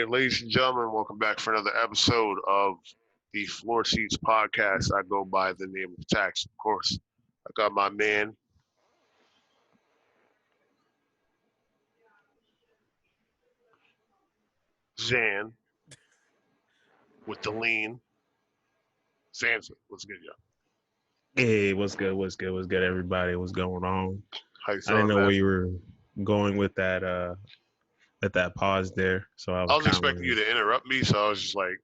right, ladies and gentlemen, welcome back for another episode of the FloorSeats podcast. I go by the name of Tax, of course. I got my man, Zan, with the lean. Zanza, what's good, y'all? Hey, what's good? What's good? What's good, everybody? What's going on? How you I didn't feeling, know man? where you were going with that at that pause there. So I I was was kind expecting you of to interrupt me, so I was just like,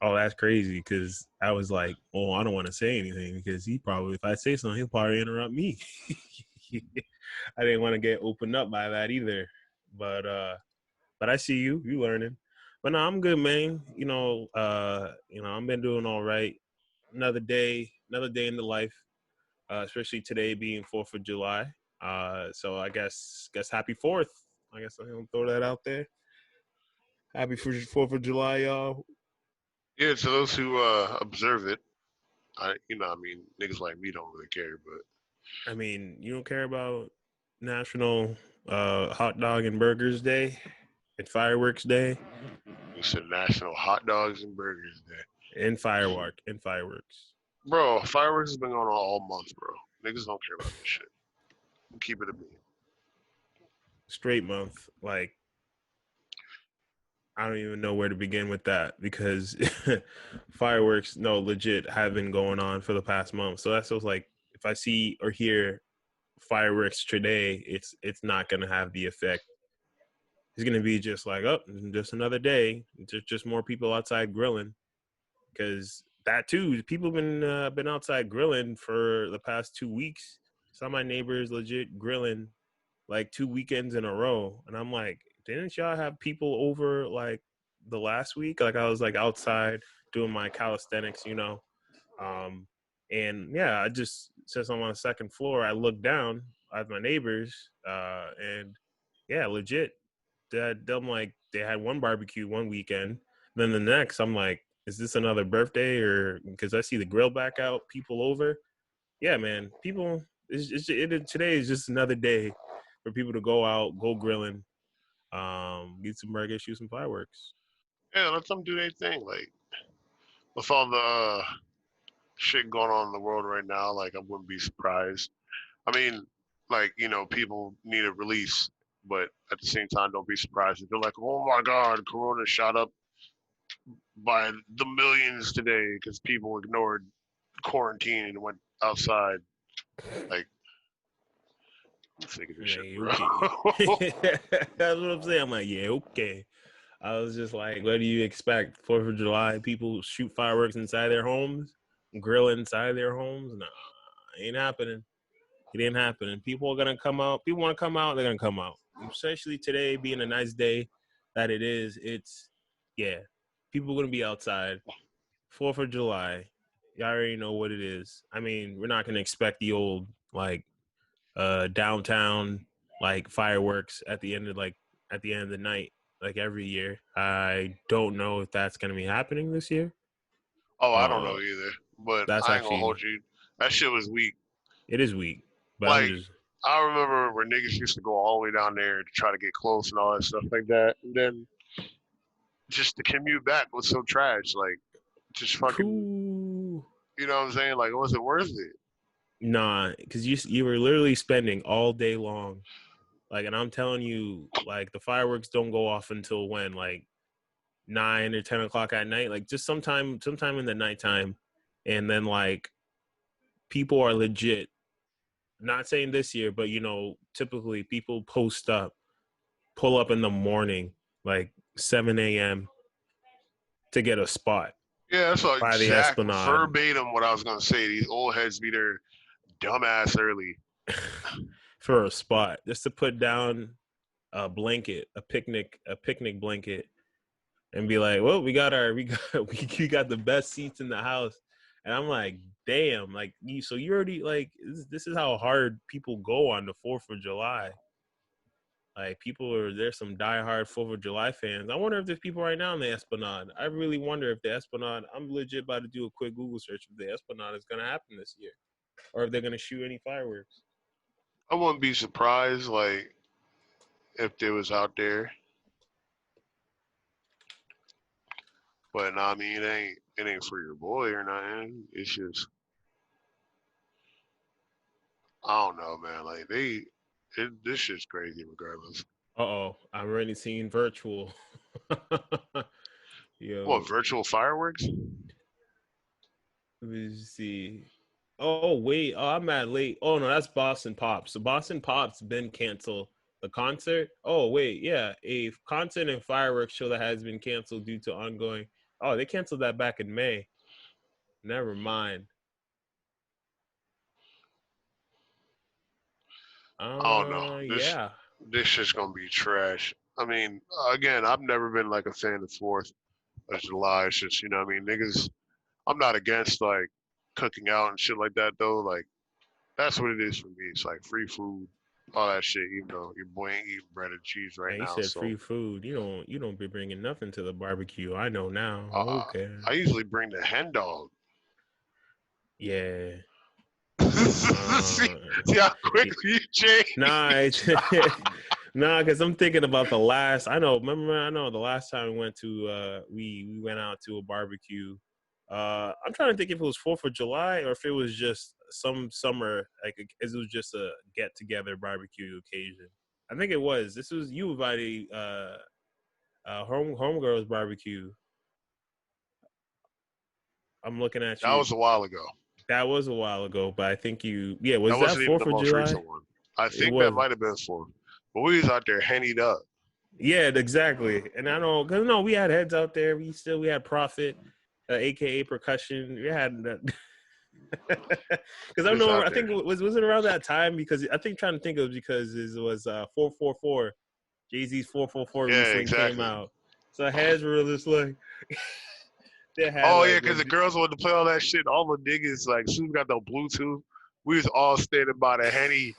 oh, that's crazy because I was like, oh, I don't want to say anything because he probably if I say something, he'll probably interrupt me. I didn't want to get opened up by that either. But I see you learning. But no, I'm good, man. I've been doing all right. Another day in the life. Especially today being 4th of July. So I guess happy 4th. I guess I'm gonna throw that out there. Happy 4th of July, y'all. yeah, to those who observe it, niggas like me don't really care, but I mean, you don't care about National Hot Dog and Burgers Day and Fireworks Day it's a National Hot Dogs and Burgers Day. and fireworks. Bro, fireworks has been going on all month, bro. Niggas don't care about this shit. Keep it a bean. Straight month. Like I don't even know where to begin with that because fireworks, no, legit have been going on for the past month. So that's just like if I see or hear fireworks today, it's not gonna have the effect. It's gonna be just like, oh, just another day, just more people outside grilling. Because that too, people been outside grilling for the past 2 weeks. Some of my neighbors legit grilling like 2 weekends in a row, and I'm like, didn't y'all have people over like the last week? Like I was like outside doing my calisthenics, um, and yeah, I just since I'm on the second floor, I look down at my neighbors, and yeah, legit. That I'm like they had one barbecue one weekend, then the next I'm like, is this another birthday or because I see the grill back out, people over. Yeah, man, people. Today is just another day for people to go out, go grilling, get some burgers, shoot some fireworks. Yeah, let them do their thing. Like with all the shit going on in the world right now, like I wouldn't be surprised. I mean, like people need a release, but at the same time, don't be surprised if they're like, "Oh my God, Corona shot up by the millions today because people ignored quarantine and went outside." Like, I'm sick of this shit, Yeah, bro. okay. That's what I'm saying. I'm like, yeah, okay. I was just like, what do you expect? 4th of July, people shoot fireworks inside their homes, grill inside their homes. Nah, ain't happening. It ain't happening. People are gonna come out. People want to come out. They're gonna come out. Especially today being a nice day that it is. It's yeah. People are gonna be outside. 4th of July. Y'all already know what it is. I mean, we're not gonna expect the old like downtown like fireworks at the end of the night like every year. I don't know if that's gonna be happening this year. Oh, I don't Uh, know either, but that's I ain't gonna actually hold you. That shit was weak. it is weak, but I'm Like just I remember when niggas used to go all the way down there to try to get close and all that stuff like that, and then just the commute back was so trash. Like just fucking, cool. you know what I'm saying? Like, was it worth it? Nah, because you were literally spending all day long. Like, and I'm telling you, like the fireworks don't go off until when, like 9 or 10 o'clock at night. Like just sometime in the nighttime, and then like people are legit. Not saying this year, but typically people pull up in the morning, like 7 a.m. to get a spot Yeah, that's like by the exact Esplanade verbatim what I was gonna say. These old heads be there dumbass early. for a spot just to put down a blanket, a picnic blanket, and be like, "Well, we got the best seats in the house." And I'm like, "Damn!" Like, you already like this is how hard people go on the 4th of July. Like, there's some diehard 4th of July fans. I wonder if there's people right now in the Esplanade. I really wonder if the Esplanade. I'm legit about to do a quick Google search if the Esplanade is gonna happen this year, or if they're gonna shoot any fireworks. I wouldn't be surprised like if they was out there. But nah, I mean, it ain't for your boy or nothing. It's just I don't know, man. Like this shit's crazy regardless. Uh-oh, I'm already seeing virtual. What Yo, virtual fireworks? let me see. Oh wait, oh I'm mad late. Oh no, that's Boston Pops. So Boston Pops been canceled. The concert. Oh wait, yeah, a concert and fireworks show that has been canceled due to ongoing. Oh, they canceled that back in May. Never mind. I don't know. Yeah. This shit's gonna be trash. I mean, again, I've never been like a fan of Fourth of July. It's just you know, what I mean, niggas. I'm not against like cooking out and shit like that though. Like that's what it is for me. It's like free food, all that shit. Even though your boy ain't eating bread and cheese right Man, you now, said so free food. You don't be bringing nothing to the barbecue. I know now. uh, Okay. I usually bring the hen dog. Yeah. see, Uh, see how quickly you change. nah, nah, because I'm thinking about the last. I know. Remember, I know the last time we went to we went out to a barbecue. I'm trying to think if it was 4th of July or if it was just some summer, like it was just a get together barbecue occasion. I think it was. This was you invited homegirls barbecue. I'm looking at That you. was a while ago. That was a while ago, but I think you. Yeah, That was that wasn't even 4th the of most July? recent one. I It think that was. might have been four. But we was out there hennied up. Yeah, exactly. And I know because no, we had heads out there. We had Profit, aka Percussion. We had because I We was know out I there. think was it around that time because I think trying to think of because it was 444. Jay-Z's 444 Yeah, recently came exactly. out, so heads were just like they had Oh like yeah, because the girls wanted to play all that shit. All the niggas like soon got no Bluetooth. We was all standing by the henny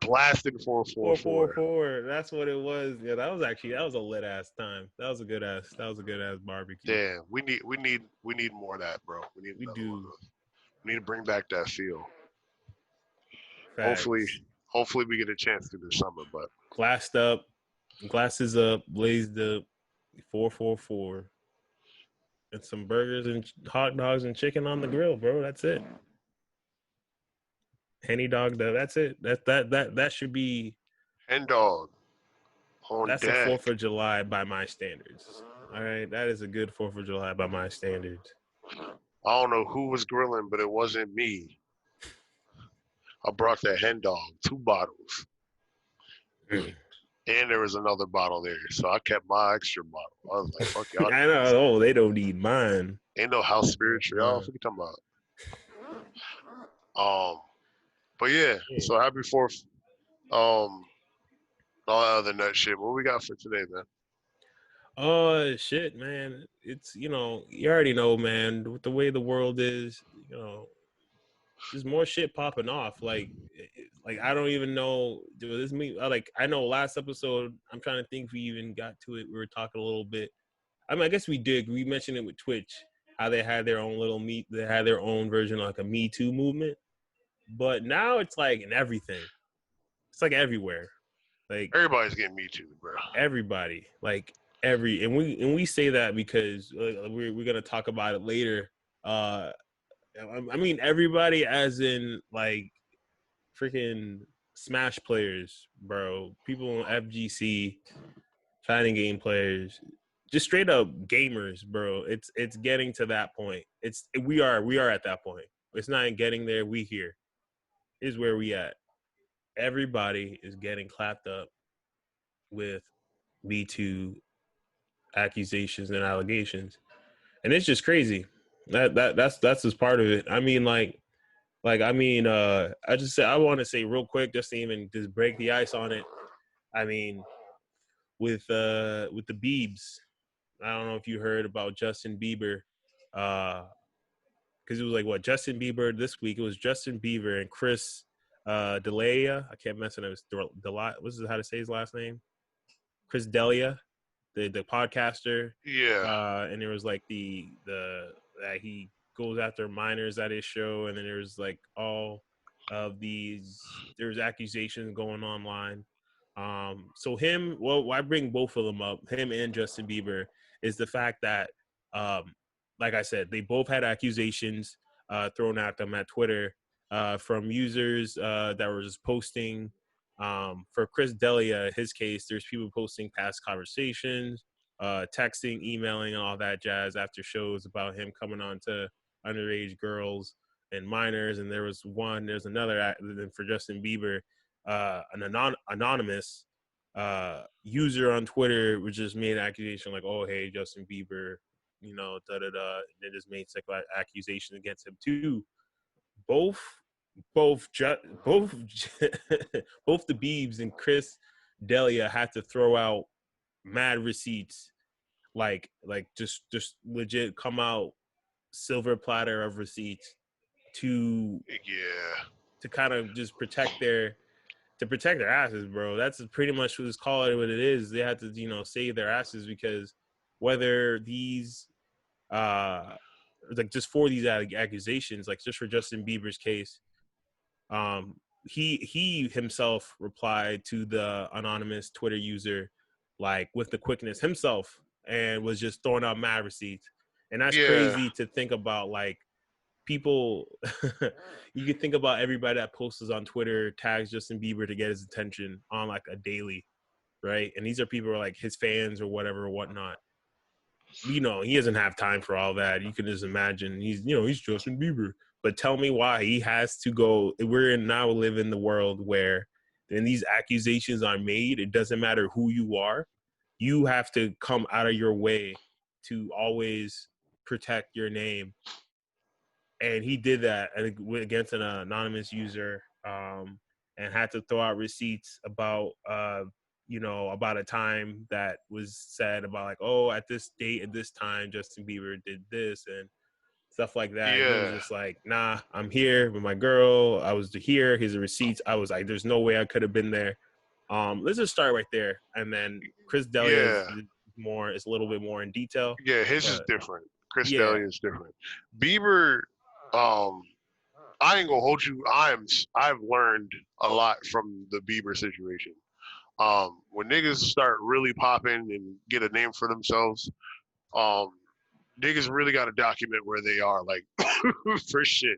blasting 444. 444. That's what it was. Yeah, that was a lit ass time. That was a good ass barbecue. Damn, we need more of that, bro. We need We another one of do those. We need to bring back that feel. Hopefully, facts. hopefully we get a chance to this summer. But Glassed up, glasses up, blazed up, 444, and some burgers and hot dogs and chicken on the grill, bro. That's it. Henny dog, though. That's it. That should be. hen dog on That's a deck. 4th of July by my standards. All right, that is a good 4th of July by my standards. I don't know who was grilling, but it wasn't me. I brought that hen dog, 2 bottles, and there was another bottle there, so I kept my extra bottle. I was like, "Fuck y'all I know. niggas, Oh, they don't need mine. ain't no house They don't spiritual, need y'all. mine. What you talking about?" But yeah. Yeah. So happy Fourth. All other nut shit. What we got for today, man? Oh shit, man! It's you already know, man. With the way the world is, there's more shit popping off. Like I don't even know. Do this me? Like I know last episode. I'm trying to think if we even got to it. We were talking a little bit. I mean, I guess we did. We mentioned it with Twitch, how they had their own little meet. They had their own version of like a Me Too movement. But now it's like in everything. It's like everywhere. Like Everybody's getting me too, bro. everybody. Like and we say that because we're gonna talk about it later. Uh, I mean everybody, as in like freaking Smash players, bro. People in FGC, fighting game players, just straight up gamers, bro. It's getting to that point. We are at that point. It's not getting there. We here is where we at. Everybody is getting clapped up with Me Too accusations and allegations, and it's just crazy. That's just part of it. I mean, I just say I want to say real quick, just to even just break the ice on it. I mean, with the Biebs, I don't know if you heard about Justin Bieber, because it was like what Justin Bieber this week. It was Justin Bieber and Chris D'Elia. I can't mention it. Was what's how to say his last name? Chris D'Elia, the podcaster, Yeah, and there was like the that he goes after minors at his show, and then there's like all of these there's accusations going online. So him, well, I bring both of them up, him and Justin Bieber, is the fact that like I said, they both had accusations thrown at them at Twitter from users that were just posting. For Chris Delia, his case, there's people posting past conversations, texting, emailing, and all that jazz after shows about him coming on to underage girls and minors. And there's another for Justin Bieber, an anonymous user on Twitter which just made an accusation like, "Oh, hey, Justin Bieber, da da da," and then just made sexual accusations against him too. Both, both, both, both the Biebs and Chris Delia had to throw out mad receipts, just legit come out silver platter of receipts to Yeah, kind of just protect their asses, bro. That's pretty much what's call it what it is. They had to, save their asses because whether these like just for these accusations, like just for Justin Bieber's case, he himself replied to the anonymous Twitter user like with the quickness himself and was just throwing out mad receipts. And that's yeah, crazy to think about, like people you could think about everybody that posts on Twitter tags Justin Bieber to get his attention on like a daily, right? And these are people who are like his fans or whatever or whatnot. He doesn't have time for all that. You can just imagine he's Justin Bieber. But tell me why he has to go. We're now live in the world where when these accusations are made, it doesn't matter who you are. You have to come out of your way to always protect your name, and he did that against an anonymous user, and had to throw out receipts about about a time that was said about like, oh, at this date at this time Justin Bieber did this and stuff like that, and he was yeah, just like, nah, I'm here with my girl, I was here, here's the receipts. I was like, there's no way I could have been there. Let's just start right there, and then Chris Delia yeah, it's a little bit more in detail, yeah. His is but different. Chris yeah, Daly is different. Bieber, um, I ain't gonna hold you. I've learned a lot from the Bieber situation. When niggas start really popping and get a name for themselves, um, niggas really got to document where they are, like for shit,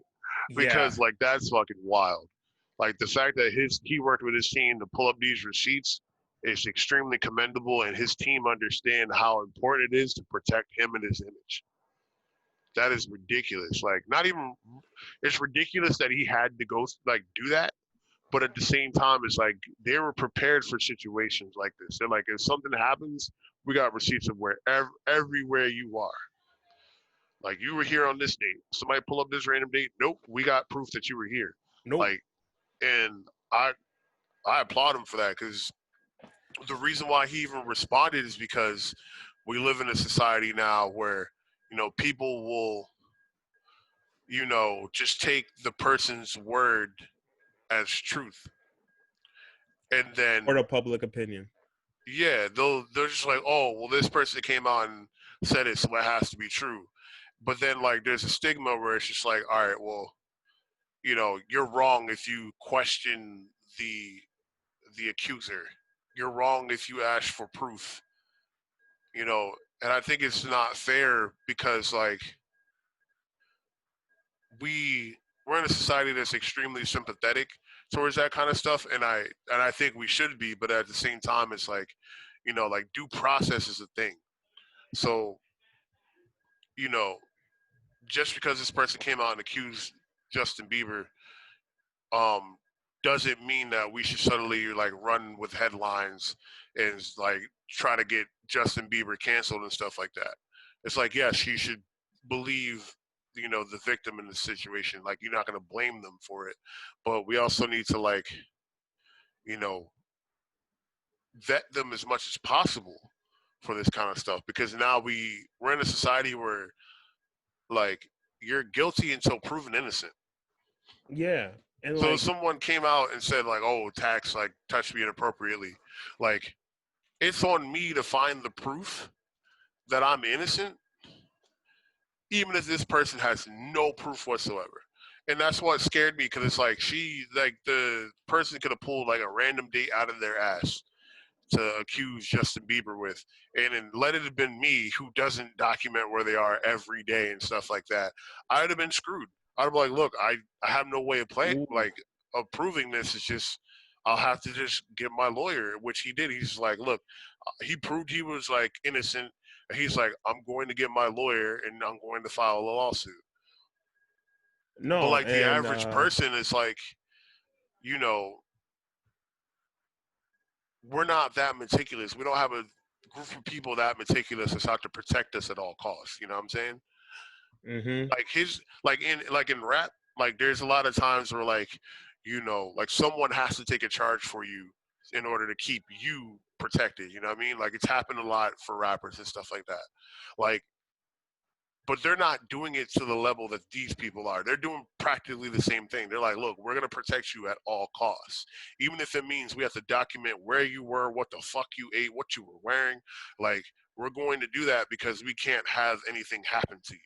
yeah, because like that's fucking wild. Like the fact that he worked with his team to pull up these receipts is extremely commendable, and his team understand how important it is to protect him and his image. That is ridiculous. Like not even it's ridiculous that he had to go like do that, but at the same time, it's like they were prepared for situations like this. They're like, if something happens, we got receipts of everywhere you are. Like you were here on this date. Somebody pull up this random date. Nope, we got proof that you were here. nope. Like, and I applaud him for that because the reason why he even responded is because we live in a society now where people will just take the person's word as truth, and Or then the public opinion. yeah, they're just like, oh, well, this person came out and said it, so it has to be true. But then like there's a stigma where it's just like, all right, well, you're wrong if you question the accuser. You're wrong if you ask for proof. You know, and I think it's not fair because like we we're in a society that's extremely sympathetic towards that kind of stuff, and I think we should be, but at the same time, it's like, like due process is a thing. So you know, just because this person came out and accused Justin Bieber, um, doesn't mean that we should suddenly like run with headlines and like try to get Justin Bieber canceled and stuff like that. It's like, yes, you should believe the victim in the situation. Like you're not going to blame them for it, but we also need to like you know vet them as much as possible for this kind of stuff because now we're in a society where like you're guilty until proven innocent. Yeah, and So if like, someone came out and said like, "Oh, Tax like touched me inappropriately," like it's on me to find the proof that I'm innocent, even if this person has no proof whatsoever. And that's what scared me because it's like the person could have pulled like a random date out of their ass to accuse Justin Bieber with, and then let it have been me who doesn't document where they are every day and stuff like that, I'd have been screwed. I'd be like, look, I have no way of Ooh. of proving this. It's just I'll have to just get my lawyer, which he did. He's like, look, he proved he was like innocent. He's like, I'm going to get my lawyer and I'm going to file a lawsuit. But No, like the and average person is like, you know, we're not that meticulous. We don't have a group of people that meticulous that's out to protect us at all costs. You know what I'm saying? mhm. Like like in rap, like there's a lot of times where like, like someone has to take a charge for you in order to keep you protected. You know what I mean? Like it's happened a lot for rappers and stuff like that. Like, but they're not doing it to the level that these people are. They're doing practically the same thing. They're like, look, we're going to protect you at all costs. Even if it means we have to document where you were, what the fuck you ate, what you were wearing. Like, we're going to do that because we can't have anything happen to you.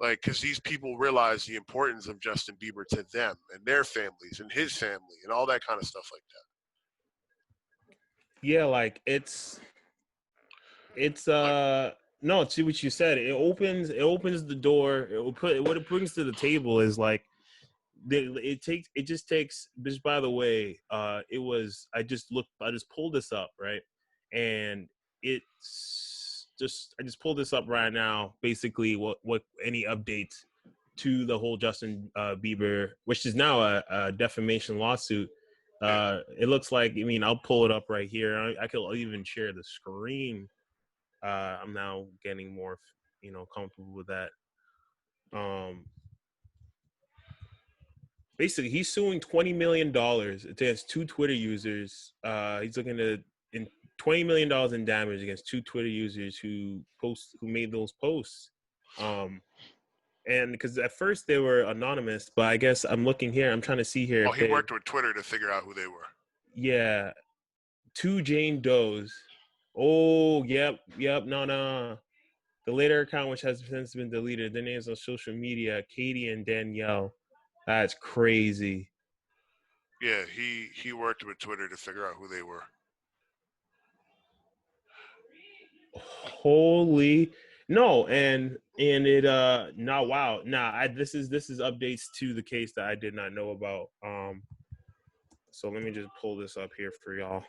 Like, because these people realize the importance of Justin Bieber to them and their families and his family and all that kind of stuff like that. Yeah, like it's Like, no, see what you said. It opens the door. It will put what it brings to the table is like it just takes just by the way, it was I just pulled this up, right? And it's just I just pulled this up right now, basically what any updates to the whole Justin Bieber, which is now a defamation lawsuit. yeah. It looks like, I mean, I'll pull it up right here. I could even share the screen. I'm now getting more, comfortable with that. Um, Basically, he's suing $20 million against two Twitter users. He's looking to in $20 million in damage against two Twitter users who made those posts. And because at first they were anonymous, but I guess I'm looking here. I'm trying to see here Oh, if he they, worked with Twitter to figure out who they were. yeah, two Jane Does. Oh, yep. No. The later account, which has since been deleted, their names on social media, Katie and Danielle. That's crazy. Yeah, he worked with Twitter to figure out who they were. Holy no, and it nah wow nah I this is updates to the case that I did not know about. So let me just pull this up here for y'all.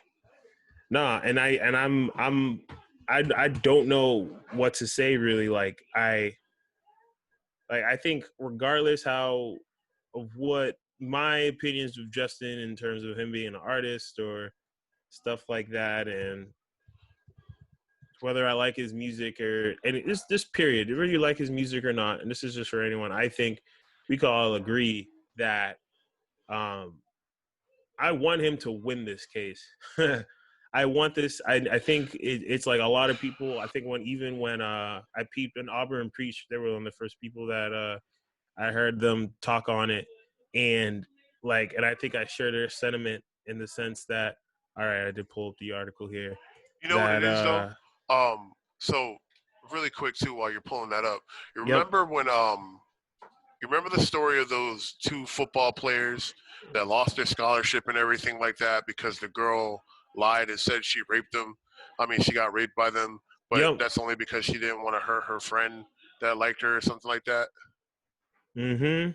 Nah, I don't know what to say really. I think regardless how of what my opinions of Justin in terms of him being an artist or stuff like that, and whether I like his music or and this period, whether you like his music or not, and this is just for anyone, I think we can all agree that um, I want him to win this case. I want this. I think it's like a lot of people. I think when I peeped and Auburn preached, they were one of the first people that I heard them talk on it, and and I think I share their sentiment in the sense that all right, I did pull up the article here You know what it that is though? So really quick too, while you're pulling that up, you yep, remember when you remember the story of those two football players that lost their scholarship and everything like that because the girl lied and said she raped them. I mean, she got raped by them, but yep. that's only because she didn't want to hurt her friend that liked her or something like that. Mm-hmm. Yep.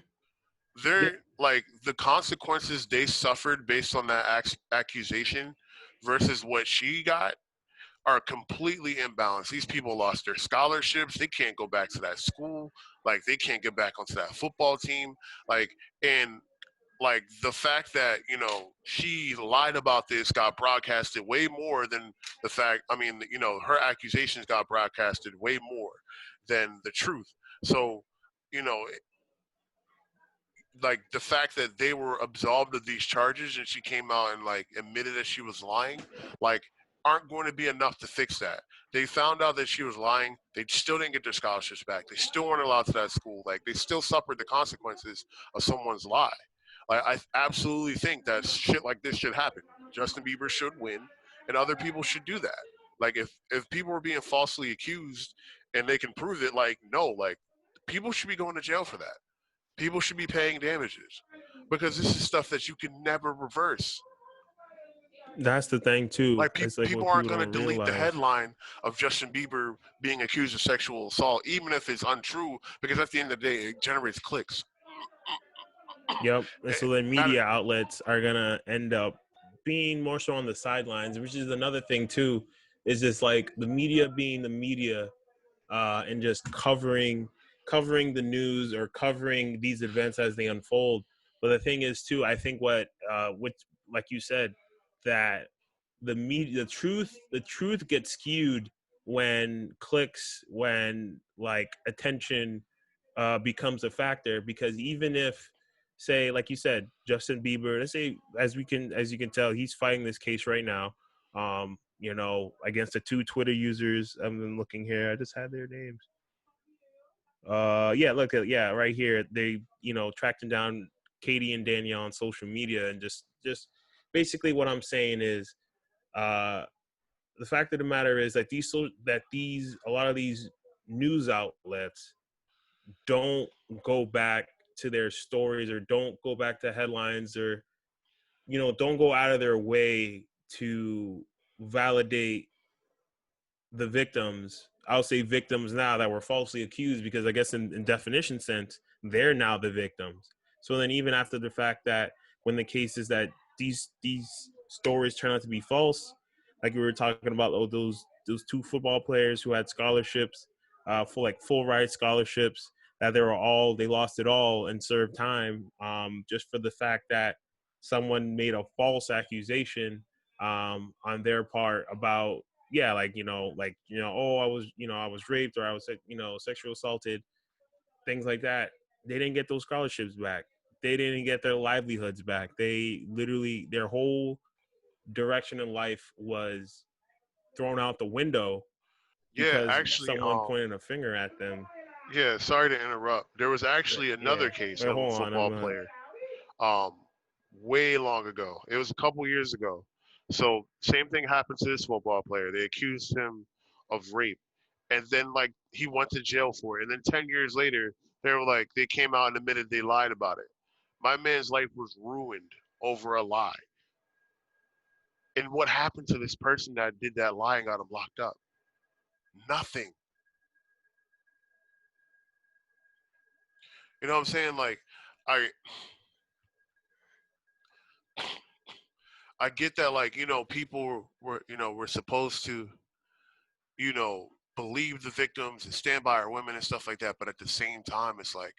They're like the consequences they suffered based on that accusation versus what she got are completely imbalanced. These people lost their scholarships. They can't go back to that school. Like they can't get back onto that football team. Like and like the fact that she lied about this got broadcasted way more than the fact. I mean, her accusations got broadcasted way more than the truth. So you know like the fact that they were absolved of these charges and she came out and like admitted that she was lying, like aren't going to be enough to fix that. They found out that she was lying. They still didn't get their scholarships back. They still weren't allowed to that school. Like they still suffered the consequences of someone's lie. Like I absolutely think that shit like this should happen. Justin Bieber should win, and other people should do that. Like if people were being falsely accused and they can prove it, like no, like people should be going to jail for that. People should be paying damages because this is stuff that you can never reverse. That's the thing too. Like It's like people what aren't people going to don't delete the realize. headline of Justin Bieber being accused of sexual assault, even if it's untrue, because at the end of the day, it generates clicks. Yep. And It so then matter. media outlets are gonna end up being more so on the sidelines, which is another thing too. Is just like the media being the media, and just covering the news or covering these events as they unfold. But the thing is too, I think what like you said, that the media, the truth gets skewed when clicks, when like attention becomes a factor. Because even if, say, like you said, Justin Bieber, let's say, as you can tell, he's fighting this case right now, against the two Twitter users. I'm looking here. I just had their names. Yeah, look at, yeah, right here. They, tracked him down, Katie and Danielle, on social media, and just basically what I'm saying is, uh the fact of the matter is that these a lot of these news outlets don't go back to their stories, or don't go back to headlines, or don't go out of their way to validate the victims. I'll say victims now that were falsely accused, because I guess in definition sense, they're now the victims. So then even after the fact, that when the cases that these stories turn out to be false, like we were talking about, those two football players who had scholarships, full ride scholarships, that they lost it all and served time, just for the fact that someone made a false accusation, on their part, about, yeah, oh, I was raped, or I was, sexual assaulted, things like that. They didn't get those scholarships back. They didn't get their livelihoods back. They literally, their whole direction in life was thrown out the window Yeah, because actually, someone pointed a finger at them. yeah. Sorry to interrupt. There was actually Yeah. another case Wait, of a hold on. football player, um, way long ago. It was a couple years ago. So same thing happened to this football player. They accused him of rape, and then like he went to jail for it. And then 10 years later, they came out and admitted they lied about it. My man's life was ruined over a lie. And what happened to this person that did that lie and got him locked up? Nothing. You know what I'm saying? Like, I I get that. Like, people were supposed to, believe the victims and stand by our women and stuff like that. But at the same time, it's like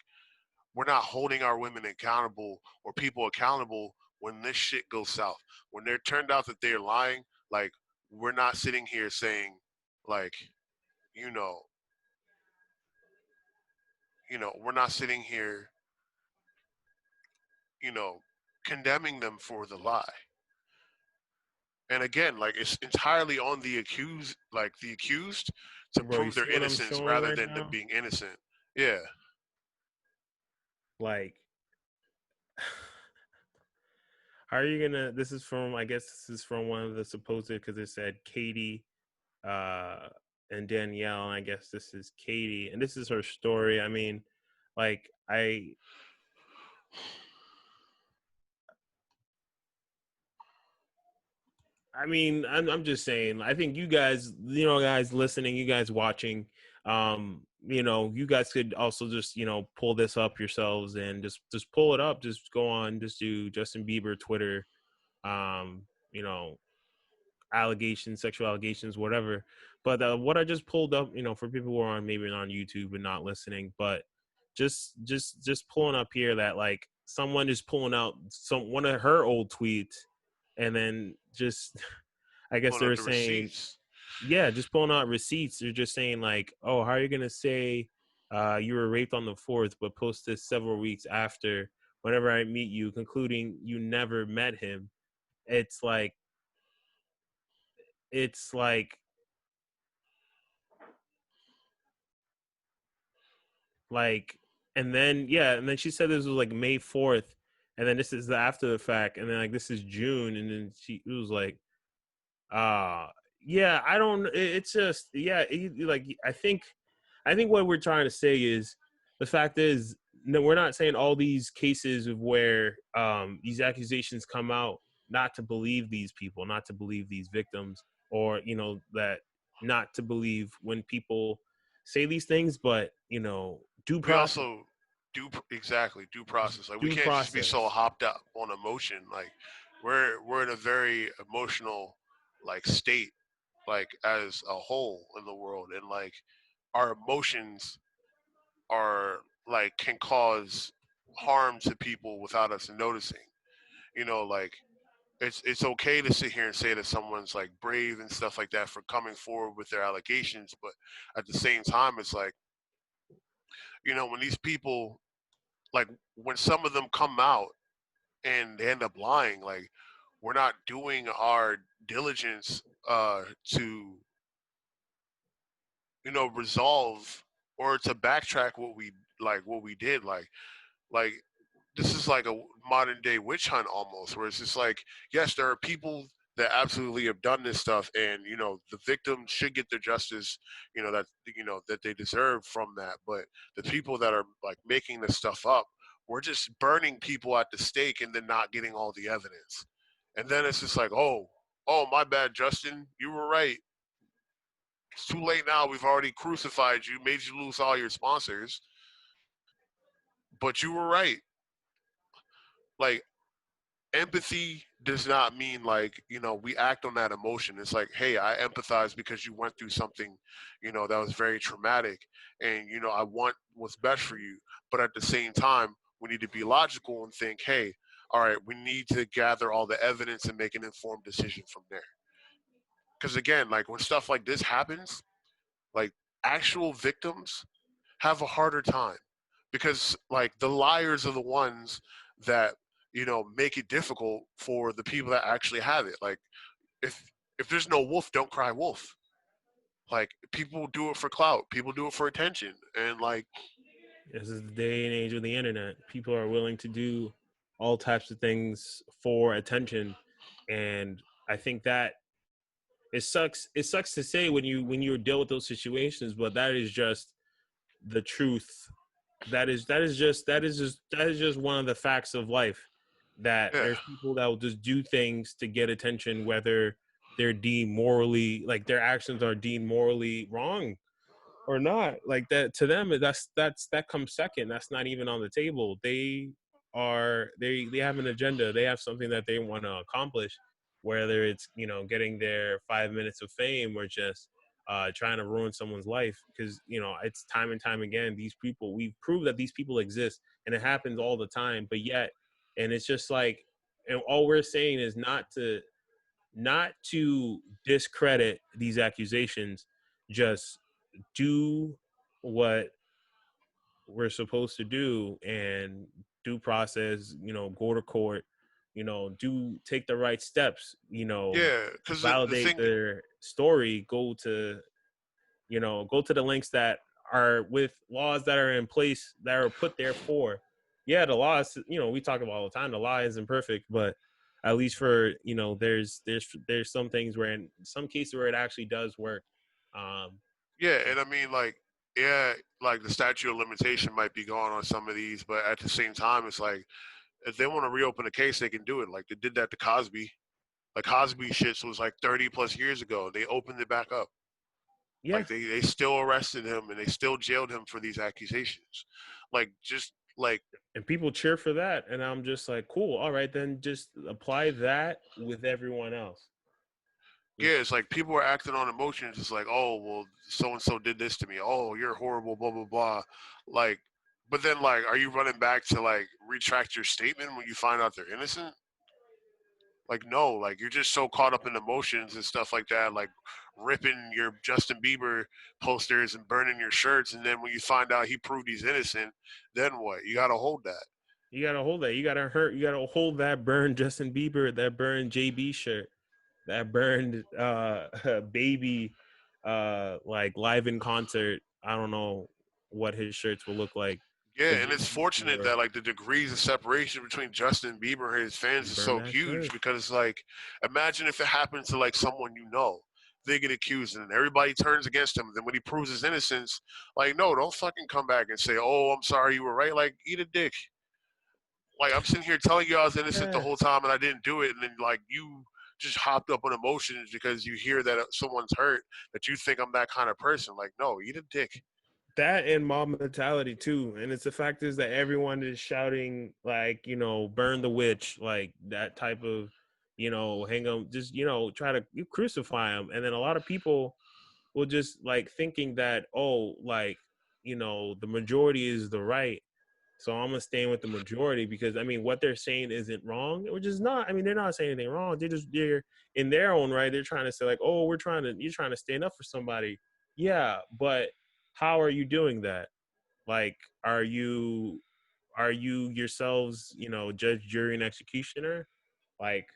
we're not holding our women accountable or people accountable when this shit goes south. When they're turned out that they're lying, like we're not sitting here saying, like, you know, we're not sitting here, you know, condemning them for the lie. And again, like it's entirely on the accused to Bro, you prove their see what I'm innocence showing rather right than them now? being innocent. Yeah, Like, how are you gonna? This is from, I guess this is from one of the supposed, because it said Katie, uh, and Danielle, and I guess this is Katie, and this is her story. I mean, like, I mean, I'm just saying. I think you guys, guys listening, you guys watching, you guys could also just, pull this up yourselves, and just pull it up. Just go on, just do Justin Bieber Twitter, um, you know, allegations, sexual allegations, whatever. But what I just pulled up, for people who are on, maybe on YouTube and not listening, but just pulling up here, that like someone is pulling out one of her old tweets, and then just I guess pulling they're up the saying, receipts. yeah, just pulling out receipts. They're just saying like, oh, how are you gonna say you were raped on the 4th, but post this several weeks after, whenever I meet you, concluding you never met him. It's like, it's like like and then, yeah, and then she said this was like May 4th, and then this is the after the fact, and then like this is June, and then it was like, uh yeah, I don't, it's just, yeah, like I think what we're trying to say is, the fact is, no, we're not saying all these cases of where these accusations come out not to believe these people, not to believe these victims, or that not to believe when people say these things, but due We process, also exactly due process. Like we due can't just be so process. hopped up on emotion. Like we're in a very emotional like state, like as a whole in the world, and like our emotions are like can cause harm to people without us noticing. Like it's okay to sit here and say that someone's like brave and stuff like that for coming forward with their allegations, but at the same time, it's like when these people like when some of them come out and they end up lying, like we're not doing our diligence to resolve or to backtrack what we did like this is like a modern day witch hunt almost, where it's just like, yes, there are people that absolutely have done this stuff, and the victims should get their justice, that they deserve from that. But the people that are like making this stuff up, we're just burning people at the stake and then not getting all the evidence, and then it's just like, oh, my bad, Justin, you were right. It's too late now. We've already crucified you, made you lose all your sponsors, but you were right. Like empathy does not mean like we act on that emotion. It's like, hey, I empathize because you went through something that was very traumatic, and I want what's best for you. But at the same time, we need to be logical and think, hey, all right, we need to gather all the evidence and make an informed decision from there. Because again, like when stuff like this happens, like actual victims have a harder time, because like the liars are the ones that make it difficult for the people that actually have it. Like if there's no wolf, don't cry wolf. Like people do it for clout, people do it for attention, and like This is the day and age of the internet. People are willing to do all types of things for attention, and I think that it sucks. It sucks to say when you deal with those situations, but that is just the truth. That is just one of the facts of life. That yeah, there's people that will just do things to get attention, whether they're deemed morally, like their actions are deemed morally wrong or not. Like that to them, that comes second. That's not even on the table. They have an agenda. They have something that they want to accomplish, whether it's getting their 5 minutes of fame or just trying to ruin someone's life. Because it's time and time again, these people, we've proved that these people exist, and it happens all the time. But yet, and it's just like, and all we're saying is not to discredit these accusations, just do what we're supposed to do and due process, go to court, do take the right steps, yeah, because the validate thing, their story, go to the links that are with laws that are in place that are put there for. Yeah, the laws, we talk about all the time, the law isn't perfect, but at least for, there's some things where in some cases where it actually does work. um yeah, and I mean like, yeah, like the statute of limitation might be gone on some of these, but at the same time, it's like if they want to reopen a case, they can do it. Like they did that to Cosby. Like Cosby shits was like 30 plus years ago. They opened it back up. yeah, Like they still arrested him and they still jailed him for these accusations. Like just like and people cheer for that, and I'm just like, cool, all right, then just apply that with everyone else. yeah, Just it's like people are acting on emotions. It's like, oh well, so and so did this to me. Oh, you're horrible. Blah blah blah. Like, but then like, are you running back to like retract your statement when you find out they're innocent? Like no, like you're just so caught up in emotions and stuff like that, like ripping your Justin Bieber posters and burning your shirts, and then when you find out he proved he's innocent, then what? You gotta hold that. you gotta hold that. You gotta hold that burned Justin Bieber, that burned JB shirt, that burned baby like live in concert. I don't know what his shirts will look like. Yeah, The and it's JB fortunate tour. that like the degrees of separation between Justin Bieber and his fans He is burned so that huge shirt. because like imagine if it happened to like someone they get accused and everybody turns against him. Then when he proves his innocence, like no, don't fucking come back and say, "Oh, I'm sorry, you were right." Like eat a dick. Like I'm sitting here telling you I was innocent the Yeah. whole time and I didn't do it, and then like you just hopped up on emotions because you hear that someone's hurt, that you think I'm that kind of person. Like, no, eat a dick. That and mob mentality too, and it's the fact is that everyone is shouting like, burn the witch, like that type of, hang them, just, try to crucify them. And then a lot of people will just like thinking that, oh, like, the majority is the right, so I'm gonna stand with the majority because I mean what they're saying isn't wrong, which is not. I mean they're not saying anything wrong. They're in their own right. They're trying to say like, oh, you're trying to stand up for somebody. Yeah, but how are you doing that? Like, are you yourselves, judge, jury, and executioner? Like,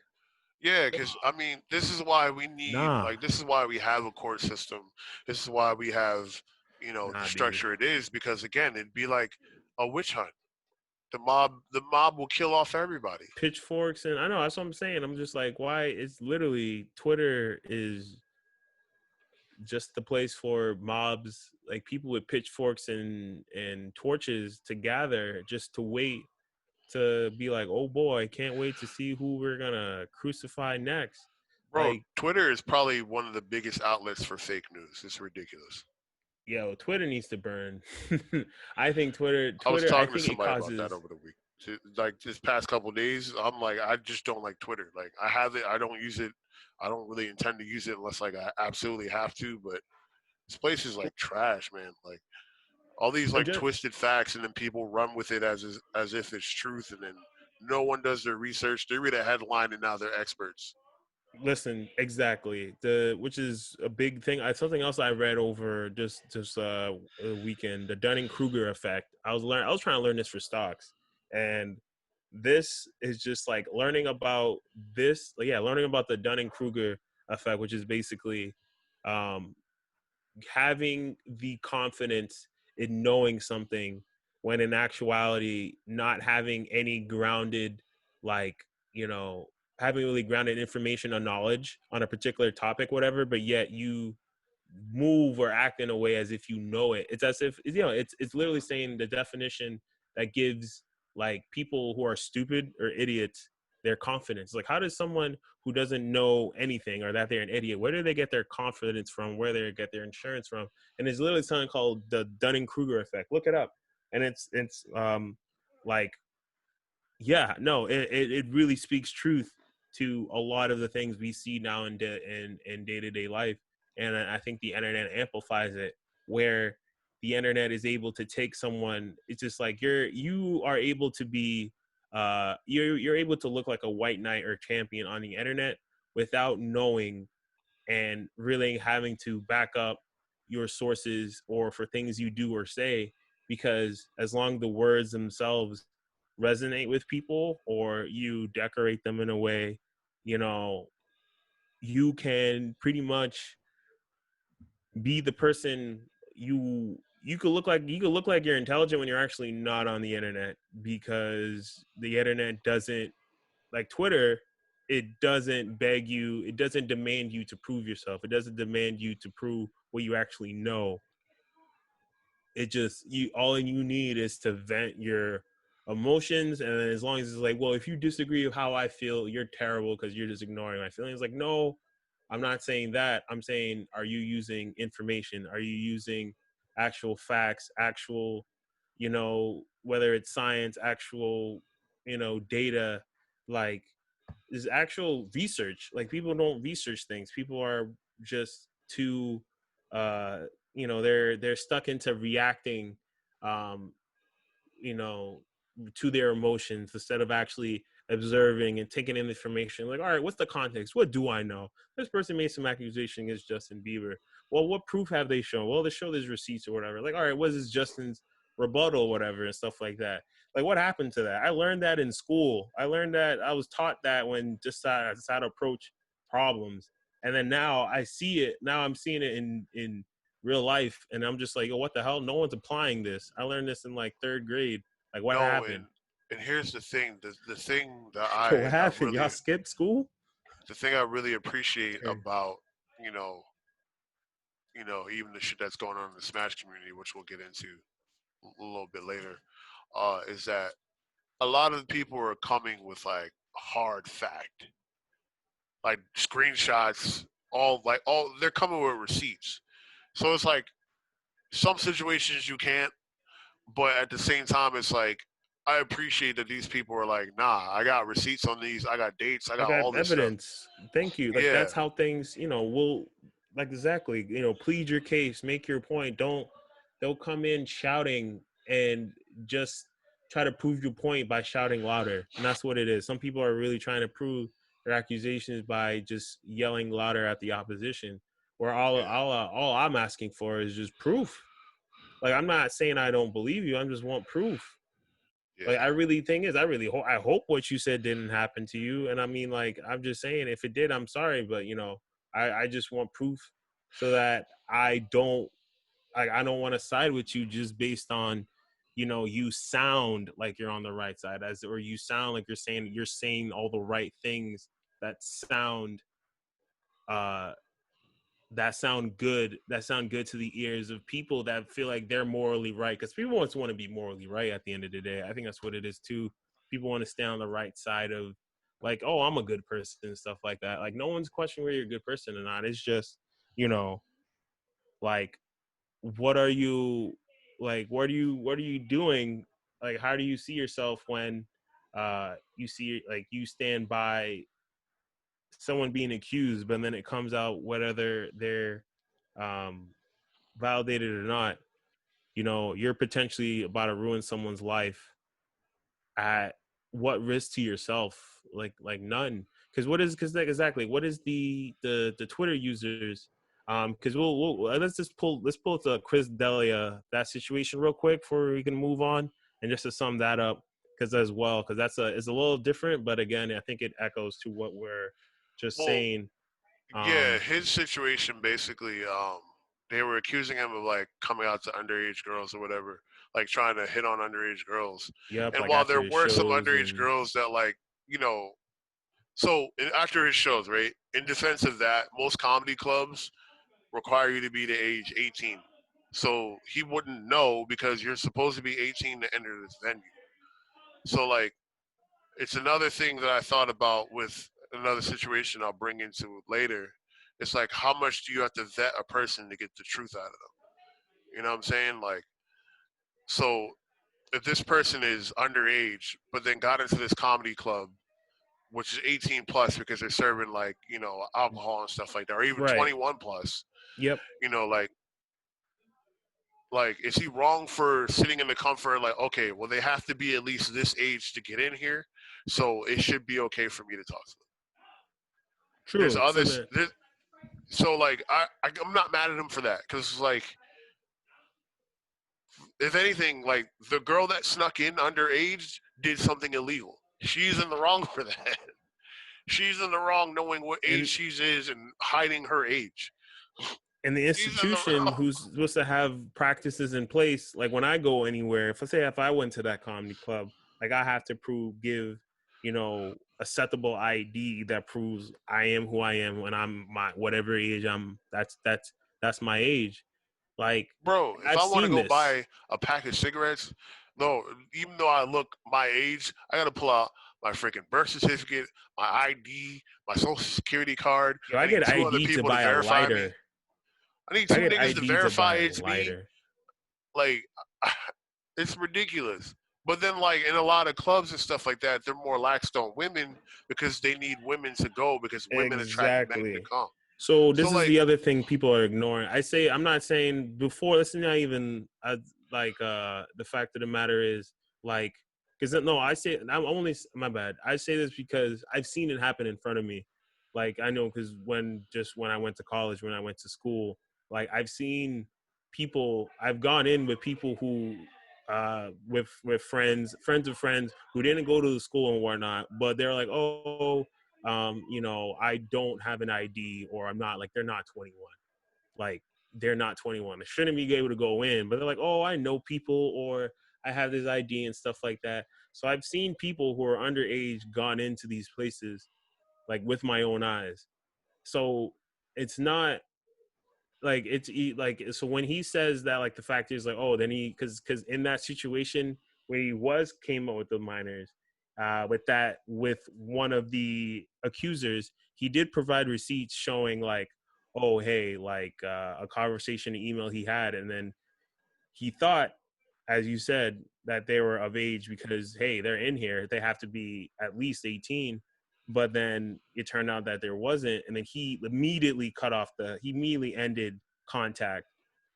Yeah, because I mean, this is why we need, nah, like, this is why we have a court system. This is why we have, the nah, B. structure it is. Because again, it'd be like a witch hunt. The mob will kill off everybody. Pitchforks, and I know that's what I'm saying. I'm just like, why? It's literally Twitter is just the place for mobs, like people with pitchforks and torches to gather just to wait to be like, oh boy, can't wait to see who we're gonna crucify next. Bro, Like, Twitter is probably one of the biggest outlets for fake news. It's ridiculous. yo, Twitter needs to burn. I think I was I talking to think it somebody about that causes. over the week. Like this past couple of days, I'm like, I just don't like Twitter. Like I have it, I don't use it. I don't really intend to use it unless like I absolutely have to. But this place is like trash, man. Like all these I'm like just twisted facts, and then people run with it as if it's truth, and then no one does their research. They read a headline, and now they're experts. listen exactly the which is a big thing. Something else I read over just a weekend, the Dunning Kruger effect. I was trying to learn this for stocks, and this is just like learning about this, like, yeah, learning about the Dunning Kruger effect, which is basically um having the confidence in knowing something when in actuality not having any grounded, like, you know having really grounded information or knowledge on a particular topic, whatever, but yet you move or act in a way as if you know it. It's as if, it's literally saying the definition that gives like people who are stupid or idiots their confidence. Like, how does someone who doesn't know anything or that they're an idiot, where do they get their confidence from? Where they get their insurance from? And it's literally something called the Dunning Kruger effect. Look it up, and it's like, yeah, no, it really speaks truth to a lot of the things we see now in day-to-day life. And I think the internet amplifies it, where the internet is able to take someone. It's just like you are able to be you're able to look like a white knight or champion on the internet without knowing and really having to back up your sources or for things you do or say, because as long as the words themselves resonate with people or you decorate them in a way, you know you can pretty much be the person. You could look like you're intelligent when you're actually not on the internet, because the internet doesn't, like Twitter, it doesn't demand you to prove yourself. It doesn't demand you to prove what you actually know. It just, you all you need is to vent your emotions, and as long as it's like, well, if you disagree with how I feel, you're terrible because you're just ignoring my feelings. Like, no, I'm not saying that. I'm saying, are you using information? Are you using actual facts, actual, whether it's science, actual, data, like, is actual research. Like, people don't research things. People are just too uh they're stuck into reacting, um you know to their emotions, instead of actually observing and taking in information. Like, all right, what's the context? What do I know? This person made some accusation against Justin Bieber. Well, what proof have they shown? Well, they show there's receipts or whatever. Like, all right, what is Justin's rebuttal or whatever, and stuff like that? Like, what happened to that? I learned that in school. I was taught that when just how to approach problems. And then now I see it. Now I'm seeing it in real life, and I'm just like, oh, what the hell? No one's applying this. I learned this in like third grade. Like, what No, happened? and here's the thing. The thing that Yo, what happened? Y'all skipped school? the thing I really appreciate Okay. about you know even the shit that's going on in the Smash community, which we'll get into a little bit later, is that a lot of the people are coming with like hard fact, like screenshots, all they're coming with receipts. So it's like some situations you can't, but at the same time, it's like I appreciate that these people are like, nah, I got receipts on these, I got dates, I Like got I have all this stuff. evidence. Thank you. Like Yeah, that's how things, will like exactly, plead your case, make your point. Don't come in shouting and just try to prove your point by shouting louder. And that's what it is. Some people are really trying to prove their accusations by just yelling louder at the opposition. Where yeah, all I'm asking for is just proof. Like I'm not saying I don't believe you. I just want proof. Like yeah, I really thing is, I really I hope what you said didn't happen to you. And I mean, like I'm just saying, if it did, I'm sorry, but I just want proof so that I don't want to side with you just based on, you sound like you're on the right side or you sound like you're saying all the right things that uh sound good to the ears of people that feel like they're morally right, because people want to be morally right at the end of the day. I think that's what it is too. People want to stay on the right side of, like, oh, I'm a good person and stuff like that. Like no one's questioning whether you're a good person or not. It's just, you know like, what are you, like, what are you doing, like how do you see yourself when you see, like, you stand by someone being accused, but then it comes out whether they're um validated or not, you're potentially about to ruin someone's life at what risk to yourself? Like none. Because like exactly what is the Twitter users? Because let's pull to Chris Delia that situation real quick before we can move on, and just to sum that up, because as well, because it's a little different, but again, I think it echoes to what we're just well, saying. yeah. Um, His situation basically, they were accusing him of like coming out to underage girls or whatever, like trying to hit on underage girls. yep, And like while after there his were some shows underage and girls that like, so after his shows, right? In defense of that, most comedy clubs require you to be the age 18. So he wouldn't know because you're supposed to be 18 to enter this venue. So like it's another thing that I thought about with another situation I'll bring into later. It's like how much do you have to vet a person to get the truth out of them? You know what I'm saying? Like so if this person is underage but then got into this comedy club which is 18 plus because they're serving like, alcohol and stuff like that or even right. 21 plus, Yep. you know, like is he wrong for sitting in the comfort like okay well they have to be at least this age to get in here so it should be okay for me to talk to them. There's True. So others then, so like I'm not mad at him for that because like if anything like the girl that snuck in underage did something illegal, she's in the wrong for that. She's in the wrong knowing what age and she is and hiding her age. and the She's in the institution wrong. who's supposed to have practices in place, like when I go anywhere, if I went to that comedy club, like I have to give, acceptable ID that proves I am who I am when I'm my whatever age I'm. That's my age. Like Bro, if I've I want to seen go this. buy a pack of cigarettes, no, even though I look my age, I gotta pull out my freaking birth certificate, my ID, my social security card. Yo, I I need get two other ID to people to buy a verify me. lighter. I need I two get niggas to ID to verify buy a it's me. lighter. Like, it's ridiculous. But then, like in a lot of clubs and stuff like that, they're more lax on women because they need women to go because women attract men to Exactly. come. So So, this is like, the other thing people are ignoring. I'm not saying before. This is not even the fact of the matter is, like, because no, I say I'm only my bad. I say this because I've seen it happen in front of me. Like I know because when I went to college, when I went to school, like I've seen people. I've gone in with people who with friends of friends who didn't go to the school and whatnot, but they're like, oh, I don't have an ID, or I'm not, like, they're not 21. Like, they're not 21. They shouldn't be able to go in, but they're like, oh, I know people, or I have this ID and stuff like that. So I've seen people who are underage gone into these places, like, with my own eyes. So it's not like, so when he says that, like, the fact is, like, oh, then because in that situation, when he was came up with the minors, with one of the accusers, he did provide receipts showing like, oh hey, like a conversation, an email he had, and then he thought, as you said, that they were of age because hey, they're in here, they have to be at least 18. But then it turned out that there wasn't, and then he immediately ended contact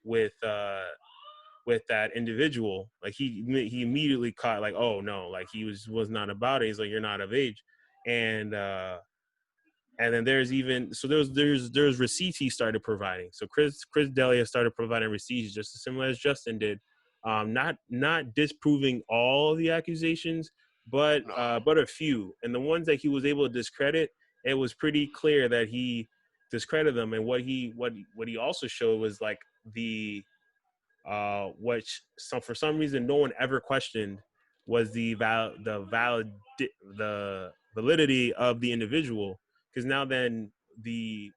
with that individual. Like he immediately caught like, oh no, like he was not about it. He's like, you're not of age. And then there's even so there's receipts he started providing. So Chris Delia started providing receipts just as similar as Justin did, not disproving all the accusations, No, but a few. And the ones that he was able to discredit, it was pretty clear that he discredited them. And what he also showed was like which for some reason no one ever questioned, was the validity of the individual. Because now then the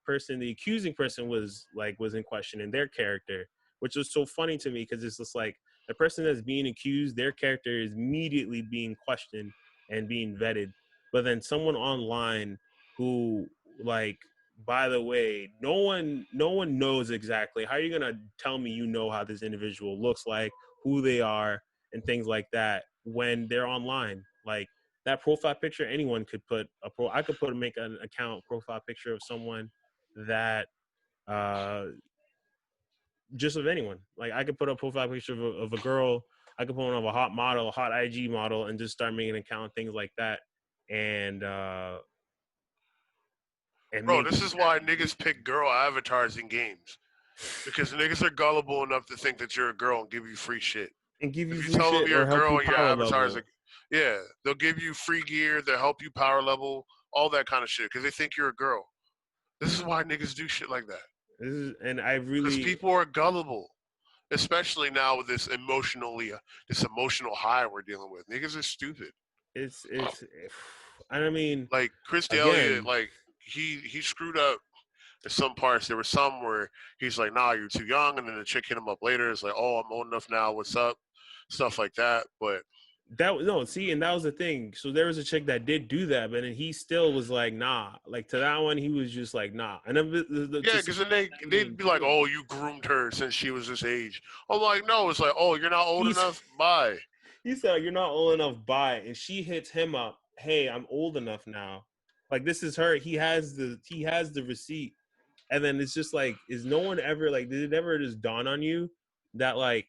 accusing person was in question in their character, which was so funny to me because it's just like the person that's being accused, their character is immediately being questioned and being vetted, but then someone online who, like, by the way, no one knows exactly. How are you gonna tell me you know how this individual looks like, who they are, and things like that when they're online? Like that profile picture, anyone could put I could make an account profile picture of someone that uh just of anyone. Like I could put a profile picture of a girl, I could put one of a hot model, a hot IG model, and just start making an account, things like that, and bro, make this is why niggas pick girl avatars in games because niggas are gullible enough to think that you're a girl and give you free shit. and give If you you free tell them shit you're or a help girl you and your power avatar is a, level. yeah, they'll give you free gear, they'll help you power level, all that kind of shit because they think you're a girl. This is why niggas do shit like that And I because really, people are gullible, especially now with this emotional high we're dealing with. Niggas are stupid. it's and I mean, Like Chris D'Elia, again, like he screwed up in some parts. There were some where he's like, "Nah, you're too young," and then the chick hit him up later. It's like, "Oh, I'm old enough now. What's up?" Stuff like that. But that was no, see, and that was the thing. So there was a chick that did do that, but then he still was like, nah. Like to that one, he was just like, nah. And then yeah, to because support then that they'd being be like, true, "Oh, you groomed her since she was this age." I'm like, no. It's like, "Oh, you're not old he's enough. Bye." he said, you're not old enough, by, and she hits him up, hey, I'm old enough now. Like this is her. He has the receipt, and then it's just like, is no one ever like? Did it ever just dawn on you that like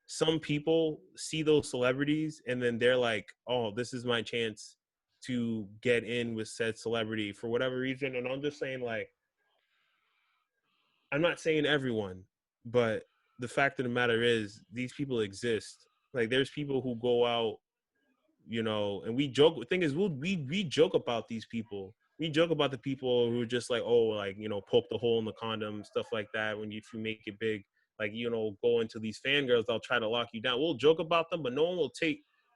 some people see those celebrities and then they're like, oh, this is my chance to get in with said celebrity for whatever reason? And I'm just saying, like, I'm not saying everyone, but the fact of the matter is these people exist. Like there's people who go out, and we joke. The thing is, we joke about these people. We joke about the people who are just like, oh, like, poke the hole in the condom, stuff like that. If you make it big, like, go into these fangirls, they'll try to lock you down. We'll joke about them, but no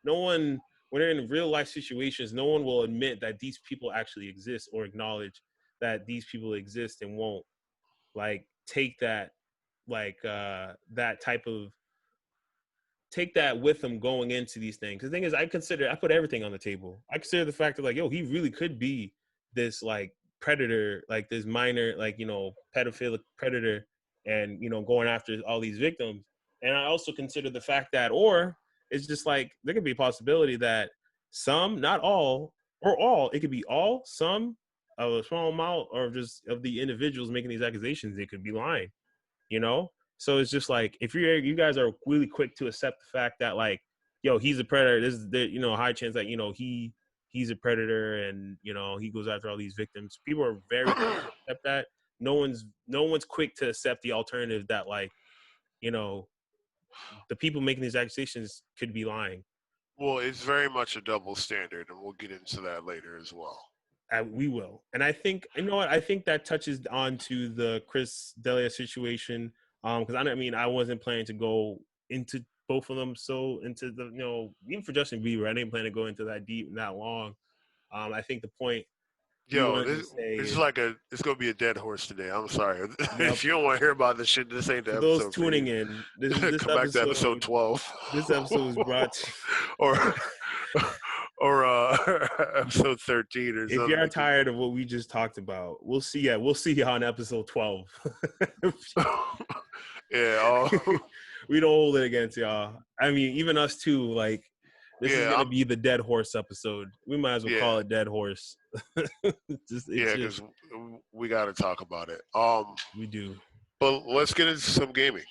one, when they're in real life situations, no one will admit that these people actually exist or acknowledge that these people exist, and won't like that type of take that with them going into these things. The thing is, I put everything on the table. I consider the fact that, like, yo, he really could be this like predator, like this minor, like, pedophilic predator, and going after all these victims. And I also consider the fact that, or it's just like there could be a possibility that some, not all, or all, it could be all, some, of a small amount, or just of the individuals making these accusations, they could be lying, you know. So it's just like, if you guys are really quick to accept the fact that, like, yo, he's a predator, this is the high chance that he's a predator, and he goes after all these victims. People are very quick to accept that. No one's quick to accept the alternative that, like, you know the people making these accusations could be lying. Well, it's very much a double standard, and we'll get into that later as well. We will. And I think, what, I think that touches on to the Chris Delia situation. Because I wasn't planning to go into both of them, so into the, even for Justin Bieber, I didn't plan to go into that deep and that long. I think the point Do you Yo, want to this just say it's it? like it's gonna be a dead horse today. I'm sorry. Yep. If you don't want to hear about this shit, this ain't the For those episode for you. tuning in, this Come back to episode episode 12. this episode is brought to or or episode 13 or if you're something. tired of what we just talked about, we'll see. Yeah, we'll see you on episode 12. Yeah, We don't hold it against y'all. I mean, even us too. Like, this is yeah, gonna be the dead horse episode. We might as well yeah, call it dead horse. It's yeah, just because we got to talk about it. we do. But let's get into some gaming.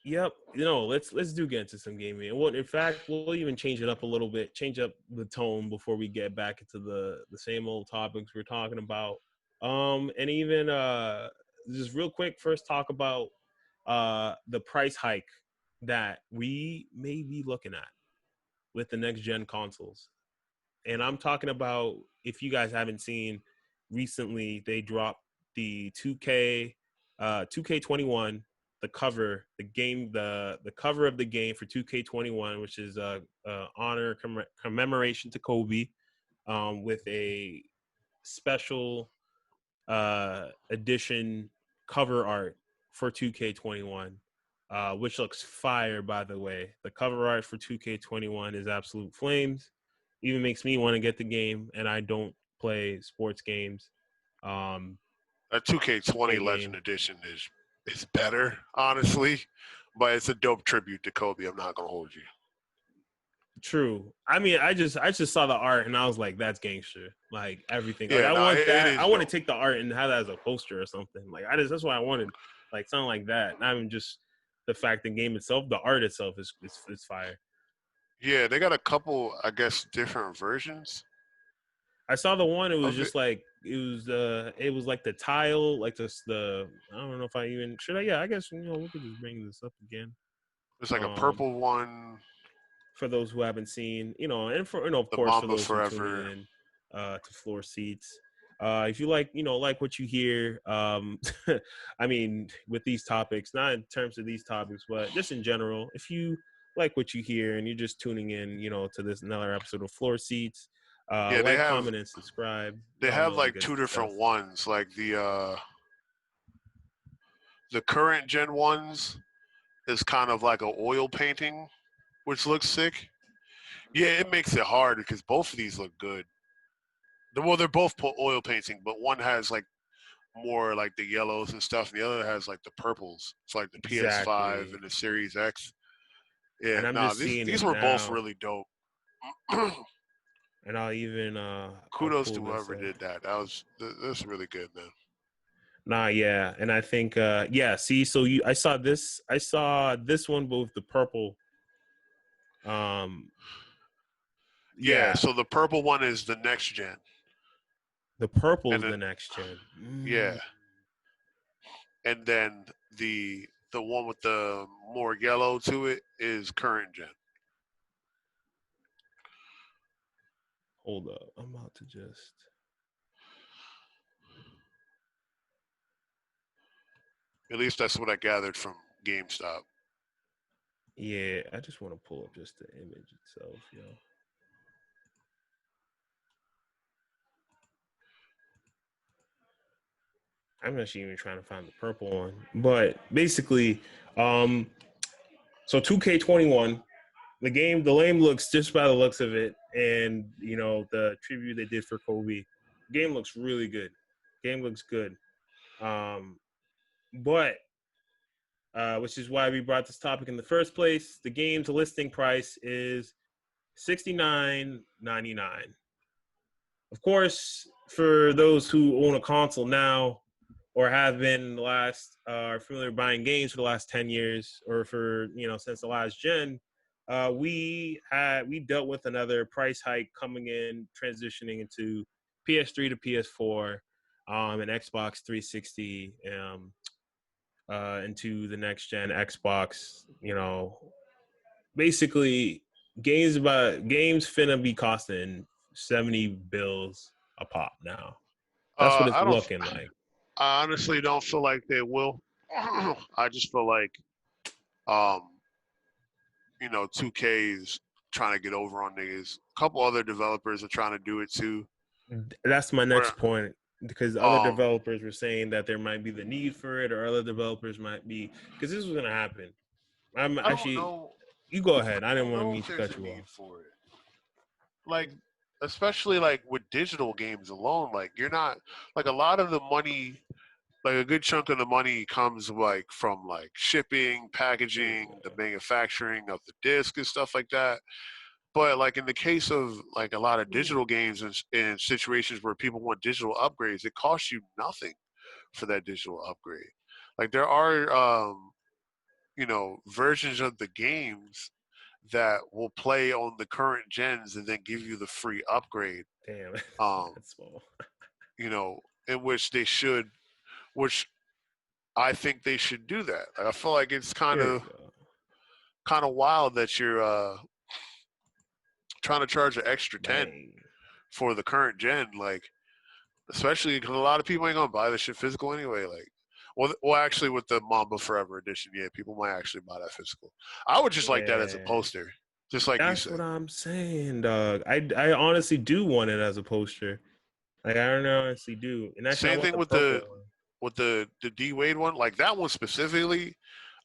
Yep. Let's do get into some gaming. And in fact, we'll even change it up a little bit, change up the tone before we get back into the same old topics we're talking about. And even just real quick, first talk about the price hike that we may be looking at with the next gen consoles. And I'm talking about, if you guys haven't seen, recently they dropped the 2K21, the cover, the cover of the game for 2K21, which is honor commemoration to Kobe, with a special edition cover art for 2K21, which looks fire, by the way. The cover art for 2K21 is absolute flames. Even makes me want to get the game, and I don't play sports games. That 2K20 Great Legend game. Edition is better, honestly, but it's a dope tribute to Kobe. I'm not gonna hold you. True. I mean, I just saw the art and I was like, that's gangster. Like everything. Like Yeah, I no, want it that. I is want to dope. take the art and have that as a poster or something. Like that's what I wanted. Like something like that. Not even just the fact the game itself, the art itself is fire. Yeah, they got a couple, I guess, different versions I saw the one. It was of it. just like it was like the tile, like the I don't know if I even should I. Yeah, I guess we could just bring this up again. There's like a Um, purple one, for those who haven't seen, and for of the course for Mamba those who tuning Forever. in to Floor Seats. If you like what you hear, I mean, with these topics, not in terms of these topics, but just in general, if you like what you hear and you're just tuning in, to this another episode of Floor Seats, Yeah, like, comment, and subscribe. they Y'all have know the like good two different stuff. ones, like the current gen ones is kind of like an oil painting, which looks sick. Yeah, it makes it hard because both of these look good. Well, they're both oil painting, but one has like more like the yellows and stuff, and the other has like the purples. It's like the PS5 Exactly. and the Series X. Yeah, And I'm nah, just these seeing it these were both now. really dope. And I'll even I'll Kudos pull to this whoever up. did that. That's really good, man. Nah, yeah, and I think yeah. See, so I saw this one, both the purple. Um, Yeah, yeah, so the purple one is the next gen, the purple and is then the next gen. yeah, and then the one with the more yellow to it is current gen. Hold up, I'm about to just. At least that's what I gathered from GameStop. Yeah, I just want to pull up just the image itself, I'm actually even trying to find the purple one, but basically, so 2K21, the game looks, just by the looks of it, and the tribute they did for Kobe, game looks really good. Game looks good. But which is why we brought this topic in the first place. The game's listing price is $69.99. Of course, for those who own a console now or have been the last are familiar buying games for the last 10 years, or for since the last gen, we dealt with another price hike coming in, transitioning into PS3 to PS4, and Xbox 360, into the next gen Xbox. Basically, games finna be costing 70 bills a pop now. That's what it's I don't. looking like. I honestly don't feel like they will. I just feel like, um, 2K is trying to get over on niggas. A couple other developers are trying to do it too. That's my Where next point because other um developers were saying that there might be the need for it, or other developers might be because this was going to happen. I'm I don't actually, know. you go ahead. I I didn't don't want know me if to there's cut a you need off. for it. Like, especially like with digital games alone, like you're not like a lot of the money, like a good chunk of the money comes like from like shipping, packaging, the manufacturing of the disc and stuff like that. But like in the case of like a lot of digital games and in situations where people want digital upgrades, it costs you nothing for that digital upgrade. Like there are versions of the games that will play on the current gens and then give you the free upgrade. Damn, Um, that's small. in which they should, which I think they should do that. Like, I feel like it's kind There you of go. kind of wild that you're trying to charge an extra 10 Dang. for the current gen. Like, especially because a lot of people ain't gonna buy this shit physical anyway. Like, well, actually, with the Mamba Forever edition, yeah, people might actually buy that physical. I would just like that as a Yeah. poster, just like you That's said. what I'm saying, dog. I honestly do want it as a poster. Like I don't know, honestly do. And actually I Same want thing the with purple one. the D Wade one, like that one specifically.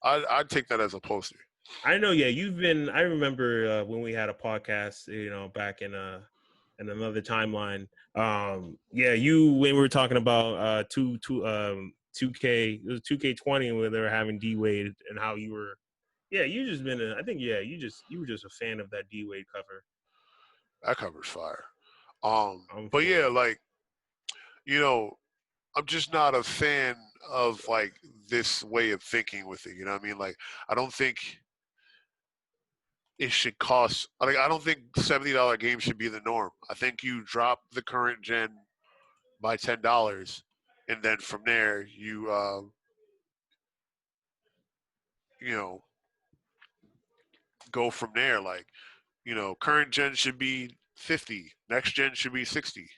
I'd take that as a poster. I know, yeah, I remember when we had a podcast, back in another timeline. Yeah, when we were talking about 2K, it was 2K20 when they were having D Wade and how you were, yeah, you just been I think, yeah, you were just a fan of that D Wade cover. That covers fire. I'm But for yeah, it. like you know, I'm just not a fan of like this way of thinking with it. You know what I mean? Like, I don't think it should cost. Like, I don't think $70 games should be the norm. I think you drop the current gen by $10, and then from there you know go from there. Like, current gen should be 50, next gen should be 60.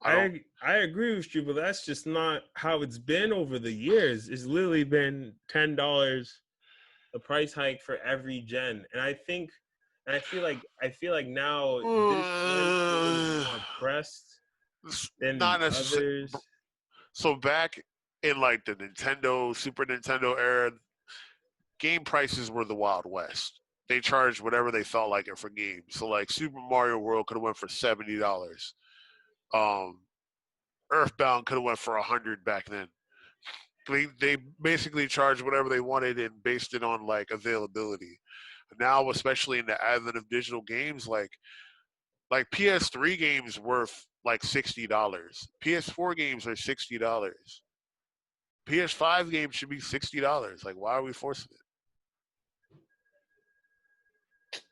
I don't. I agree with you, but that's just not how it's been over the years. It's literally been $10 a price hike for every gen. And I feel like now this gen is a little more pressed than Not the necessarily. others. So back in like the Nintendo, Super Nintendo era, game prices were the Wild West. They charged whatever they felt like it for games. So like Super Mario World could have went for $70. Um, Earthbound could have went for 100 back then. They basically charged whatever they wanted and based it on like availability. Now, especially in the advent of digital games, like PS3 games worth like $60. PS4 games are $60. PS5 games should be $60. Like, why are we forcing it?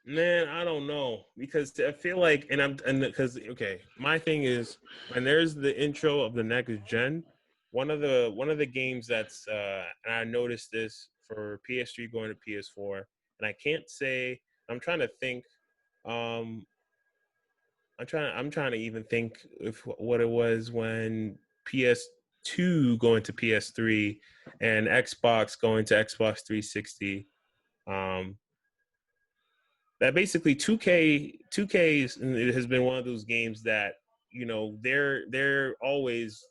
Man, I don't know because I feel like, and because okay, my thing is when there's the intro of the next gen, one of the games that's and I noticed this for PS3 going to PS4, and I can't say I'm trying to think, um, I'm trying to even think if what it was when PS2 going to PS3 and Xbox going to Xbox 360. Um, that basically 2K has been one of those games that they're always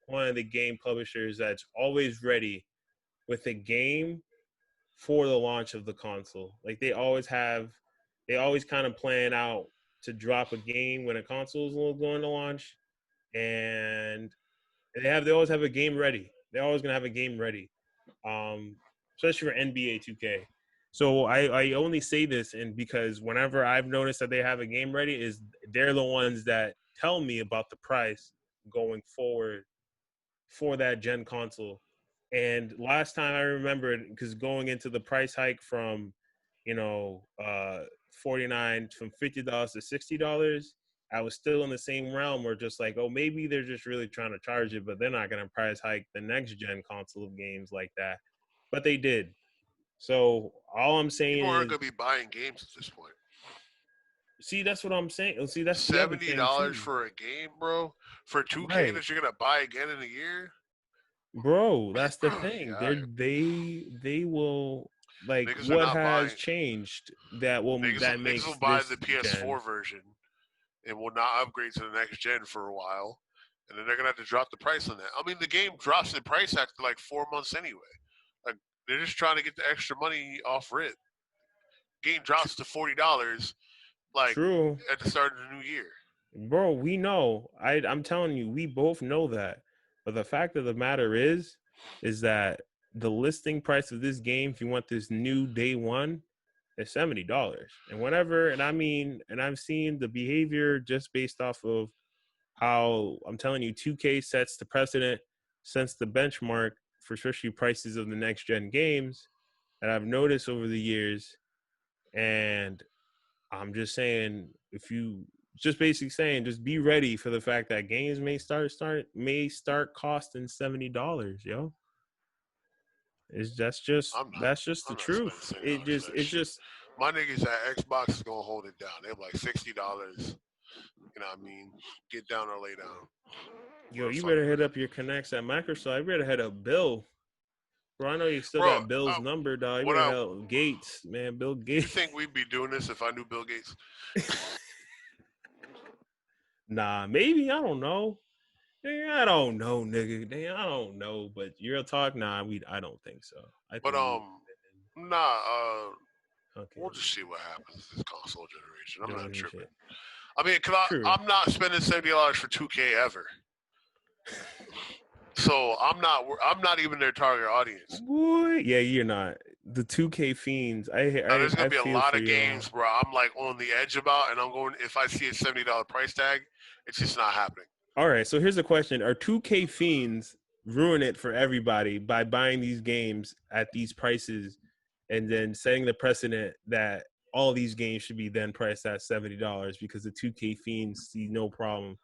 one of the game publishers that's always ready with a game for the launch of the console. Like they always kind of plan out to drop a game when a console is going to launch, and they always have a game ready. They're always gonna have a game ready, um, especially for NBA 2K. So I only say this, and because whenever I've noticed that they have a game ready, is they're the ones that tell me about the price going forward for that gen console. And last time I remembered, because going into the price hike from, 49 from $50 to $60, I was still in the same realm where just like, oh, maybe they're just really trying to charge it, but they're not going to price hike the next gen console of games like that. But they did. So all I'm saying People aren't is, gonna be buying games at this point. see, that's what I'm saying. See, that's the other seventy thing dollars too. for a game, bro, for 2K Right. that you're gonna buy again in a year. Bro, that's the thing. Yeah, They will, like, niggas are what not has buying. changed that Niggas will makes buy the this PS4 gen? version and will not upgrade to the next gen for a while, and then they're gonna have to drop the price on that. I mean, the game drops in price after like 4 months anyway. Like they're just trying to get the extra money off rip. Game drops to $40 like True, at the start of the new year. bro. We know. I'm telling you, we both know that. But the fact of the matter is that the listing price of this game, if you want this new day one, is $70. And whenever, and I mean, and I've seen the behavior just based off of how I'm telling you, 2K sets the precedent, sets the benchmark for especially prices of the next gen games that I've noticed over the years. And I'm just saying, if you just basically saying, just be ready for the fact that games may start costing $70, yo. It's I'm not. that's just the I'm not spending truth. $70 for that It's shit. just My niggas at Xbox is gonna hold it down. They're like $60. You know what I mean? Get down or lay down. yo, you better Motherfucker. hit up your connects at Microsoft. You better hit up Bill. Bro, I know you still Bro, got Bill's number, dog. You what better I help Gates, man. Bill you Gates. think we'd be doing this if I knew Bill Gates? Nah, maybe I don't know. I don't know, nigga. I don't know. But real talk, nah, I don't think so. I But think we nah, okay, we'll just see what happens this console generation. I'm not Jordan tripping. shit. I mean, True. I'm not spending $70 for 2K ever. So I'm not even their target audience. Boy, yeah, you're not. The 2K fiends. Now there's gonna I be a feel lot for of y'all. games where I'm like on the edge about, and I'm going. If I see a $70 price tag, it's just not happening. All right, so here's a question: are 2K fiends ruin it for everybody by buying these games at these prices, and then setting the precedent that all these games should be then priced at $70 because the 2K fiends see no problem.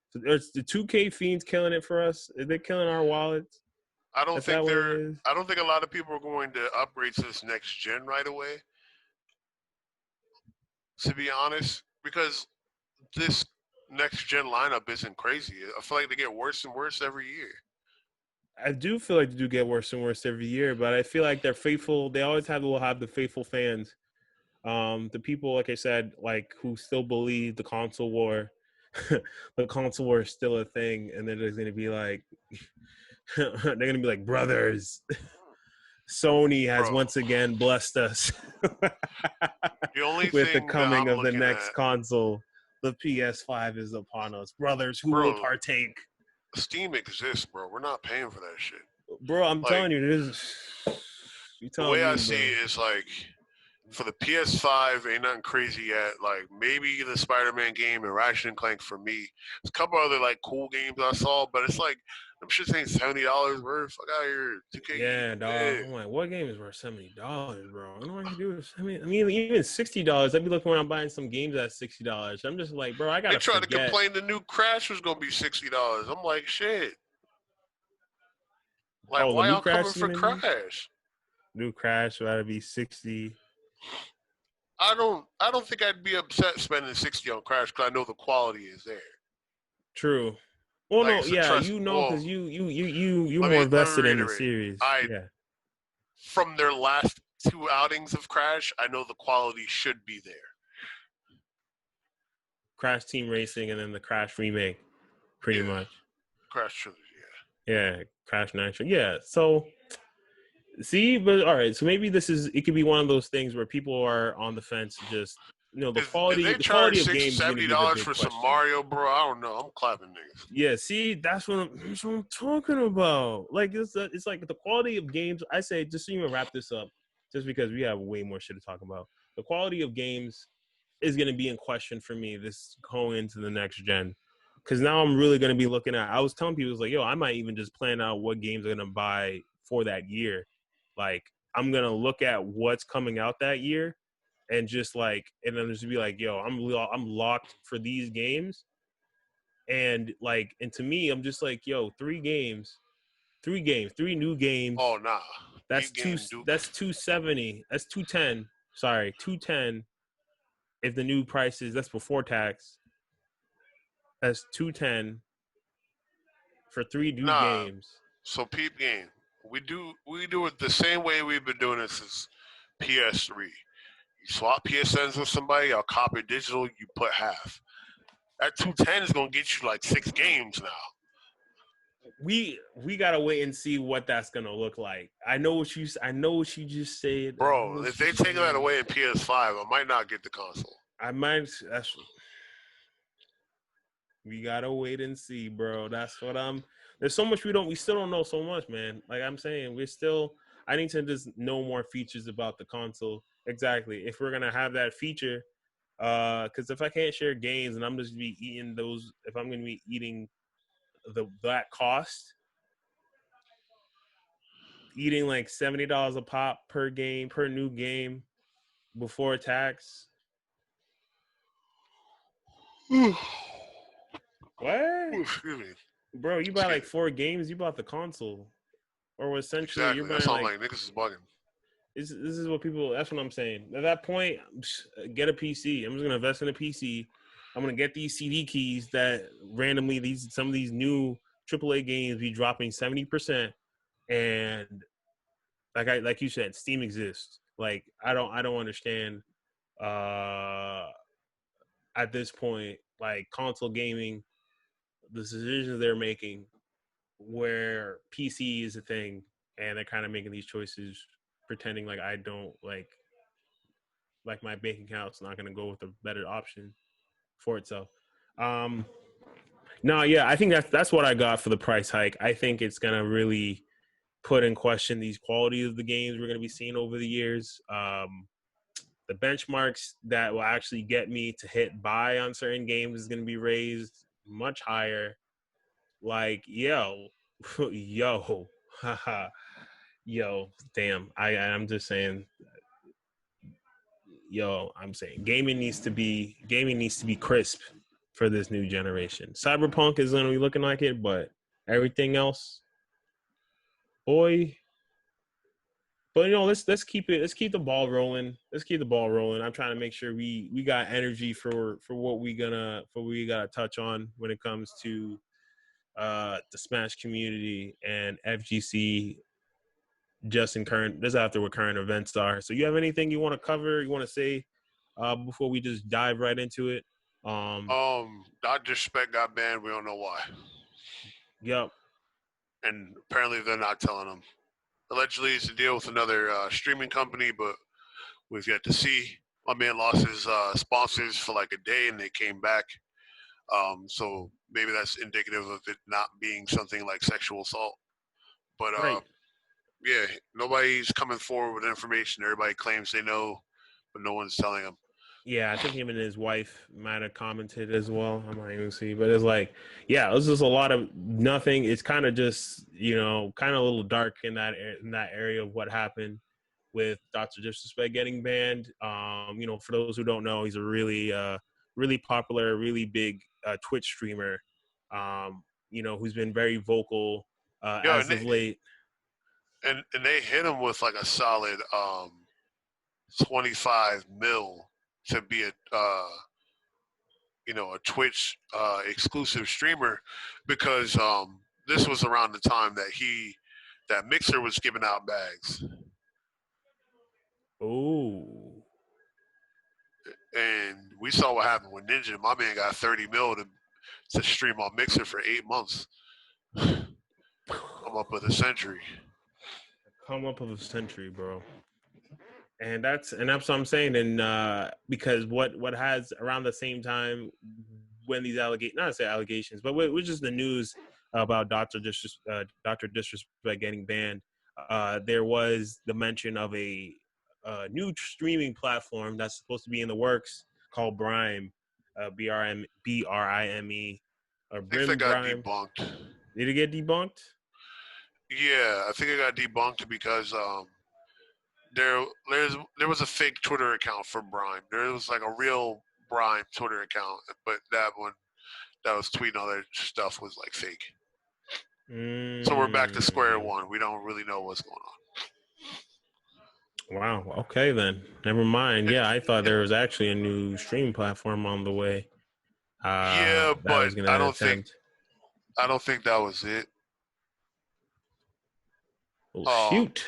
So there's the 2K fiends killing it for us. Are they killing our wallets? Is that what it is? I don't think a lot of people are going to upgrade to this next gen right away. To be honest, because this next gen lineup isn't crazy. I feel like they get worse and worse every year. I do feel like they do get worse and worse every year, but I feel like they're faithful. They always will have the faithful fans. The people, like I said, like who still believe the console war, the console war is still a thing, and then there's gonna be like, they're gonna be like brothers. Sony has Bro, once again blessed us the only with the thing that coming I'm of the looking next at, console. The PS5 is upon us, brothers. Who will bro, partake? Steam exists, bro. We're not paying for that shit. Bro, I'm Like telling you, this. You the telling way I me, see bro? it is like for the PS5, ain't nothing crazy yet. Like maybe the Spider-Man game and Ratchet and Clank for me. There's a couple other like cool games I saw, but it's like them shits ain't $70 worth. Fuck out here, 2K. Yeah, dog. Yeah. I'm like, what game is worth $70, bro? I don't know what I can do with I mean, even $60. I'd be looking around buying some games at $60. I'm just like, bro, I They gotta tried to forget. complain the new Crash was gonna be $60. I'm like, shit. Like, Oh, the why new y'all Crash coming you for mean? Crash? New Crash gotta be 60. I don't think I'd be upset spending 60 on Crash because I know the quality is there. True. Well, Like no, it's a yeah, trust. you know, Well, because you more let me invested in the reiterate. series. I Yeah, from their last two outings of Crash, I know the quality should be there. Crash Team Racing and then the Crash remake, pretty Yeah, much. Crash trilogy. Yeah, Crash Nitro. Yeah, so see, but all right, so maybe it could be one of those things where people are on the fence. Just If they the charge quality of six games is going to seventy be the dollars big for some question. Mario, bro, I don't know. I'm clapping niggas. Yeah, see, that's what I'm talking about. Like it's like the quality of games. I say just so you can wrap this up, just because we have way more shit to talk about. The quality of games is going to be in question for me this going into the next gen. Because now I'm really going to be looking at. I was telling people, it was like, yo, I might even just plan out what games I'm going to buy for that year. Like, I'm going to look at what's coming out that year, and just like, and then just be like, yo, I'm locked for these games, and like, and to me, I'm just like, yo, three new Oh games. nah, That's beat game Duke. that's 270. That's 210. Sorry, 210. If the new price is, that's before tax. That's 210 for three new Nah, games. so peep game. We do it the same way we've been doing it since PS3. You swap PSNs with somebody, I'll copy digital, you put half. That 210 is gonna get you like 6 games now. We gotta wait and see what that's gonna look like. I know what you just said. I know Bro, what if you they take that said. away in PS5, I might not get the console. I might. We gotta wait and see, bro. That's what I'm. There's so much we still don't know so much, man. Like I'm saying, we're still. I need to just know more features about the console. Exactly. If we're gonna have that feature, because if I can't share games and I'm just be eating those, if I'm gonna be eating that cost, eating like $70 a pop per game per new game before tax. What, Excuse me. bro? You buy Excuse like me. 4 games. You bought the console, or essentially you're Exactly. That's buying how I'm like like, niggas is bugging. this is what people. That's what I'm saying. At that point, get a PC. I'm just gonna invest in a PC. I'm gonna get these CD keys that randomly some of these new AAA games be dropping 70%, and like you said, Steam exists. Like I don't understand uh at this point, like console gaming, the decisions they're making where PC is a thing and they're kind of making these choices pretending like I don't like my bank account's not going to go with a better option for itself. Um, no, yeah, I think that's what I got for the price hike. I think it's going to really put in question these quality of the games we're going to be seeing over the years. The benchmarks that will actually get me to hit buy on certain games is going to be raised much higher. Like, yo, haha, yo, damn. I'm just saying, I'm saying gaming needs to be crisp for this new generation. Cyberpunk is going to be looking like it, but everything else, boy. But let's keep the ball rolling. Let's keep the ball rolling. I'm trying to make sure we got energy for what we gotta touch on when it comes to the Smash community and FGC just after what current events are. So you have anything you want to cover, you want to say before we just dive right into it? Dot Disrespect got banned. We don't know why, Yep. and apparently they're not telling them. Allegedly, it's a deal with another streaming company, but we've yet to see. My man lost his sponsors for like a day, and they came back. So maybe that's indicative of it not being something like sexual assault. But Right. yeah, nobody's coming forward with information. Everybody claims they know, but no one's telling them. Yeah, I think him and his wife might have commented as well. I might even see, but it's like, yeah, it was just a lot of nothing. It's kind of just kind of a little dark in that area of what happened with Dr. Disrespect getting banned. For those who don't know, he's a really popular, really big Twitch streamer. Who's been very vocal Yo, as of late. and they hit him with like a solid 25 mil to be a Twitch exclusive streamer, because this was around the time that Mixer was giving out bags, Oh. and we saw what happened with Ninja. My man got 30 mil to stream on Mixer for 8 months. Come up with a century. Come up with a century, bro. And that's what I'm saying. And because what has around the same time when these allegations, but which is the news about Dr. Disrespect getting banned, there was the mention of a new streaming platform that's supposed to be in the works called Brime, Brime, or I think that got Brime. debunked. Did it get debunked? Yeah, I think it got debunked because there was a fake Twitter account for Brime. There was like a real Brime Twitter account, but that one that was tweeting all that stuff was like fake. So we're back to square Mm. one. We don't really know what's going on. Wow. Okay, then. Never mind. And, Yeah, I thought there was actually a new streaming platform on the way. yeah, That but was gonna attempt. I don't think that was it. Oh Um, shoot.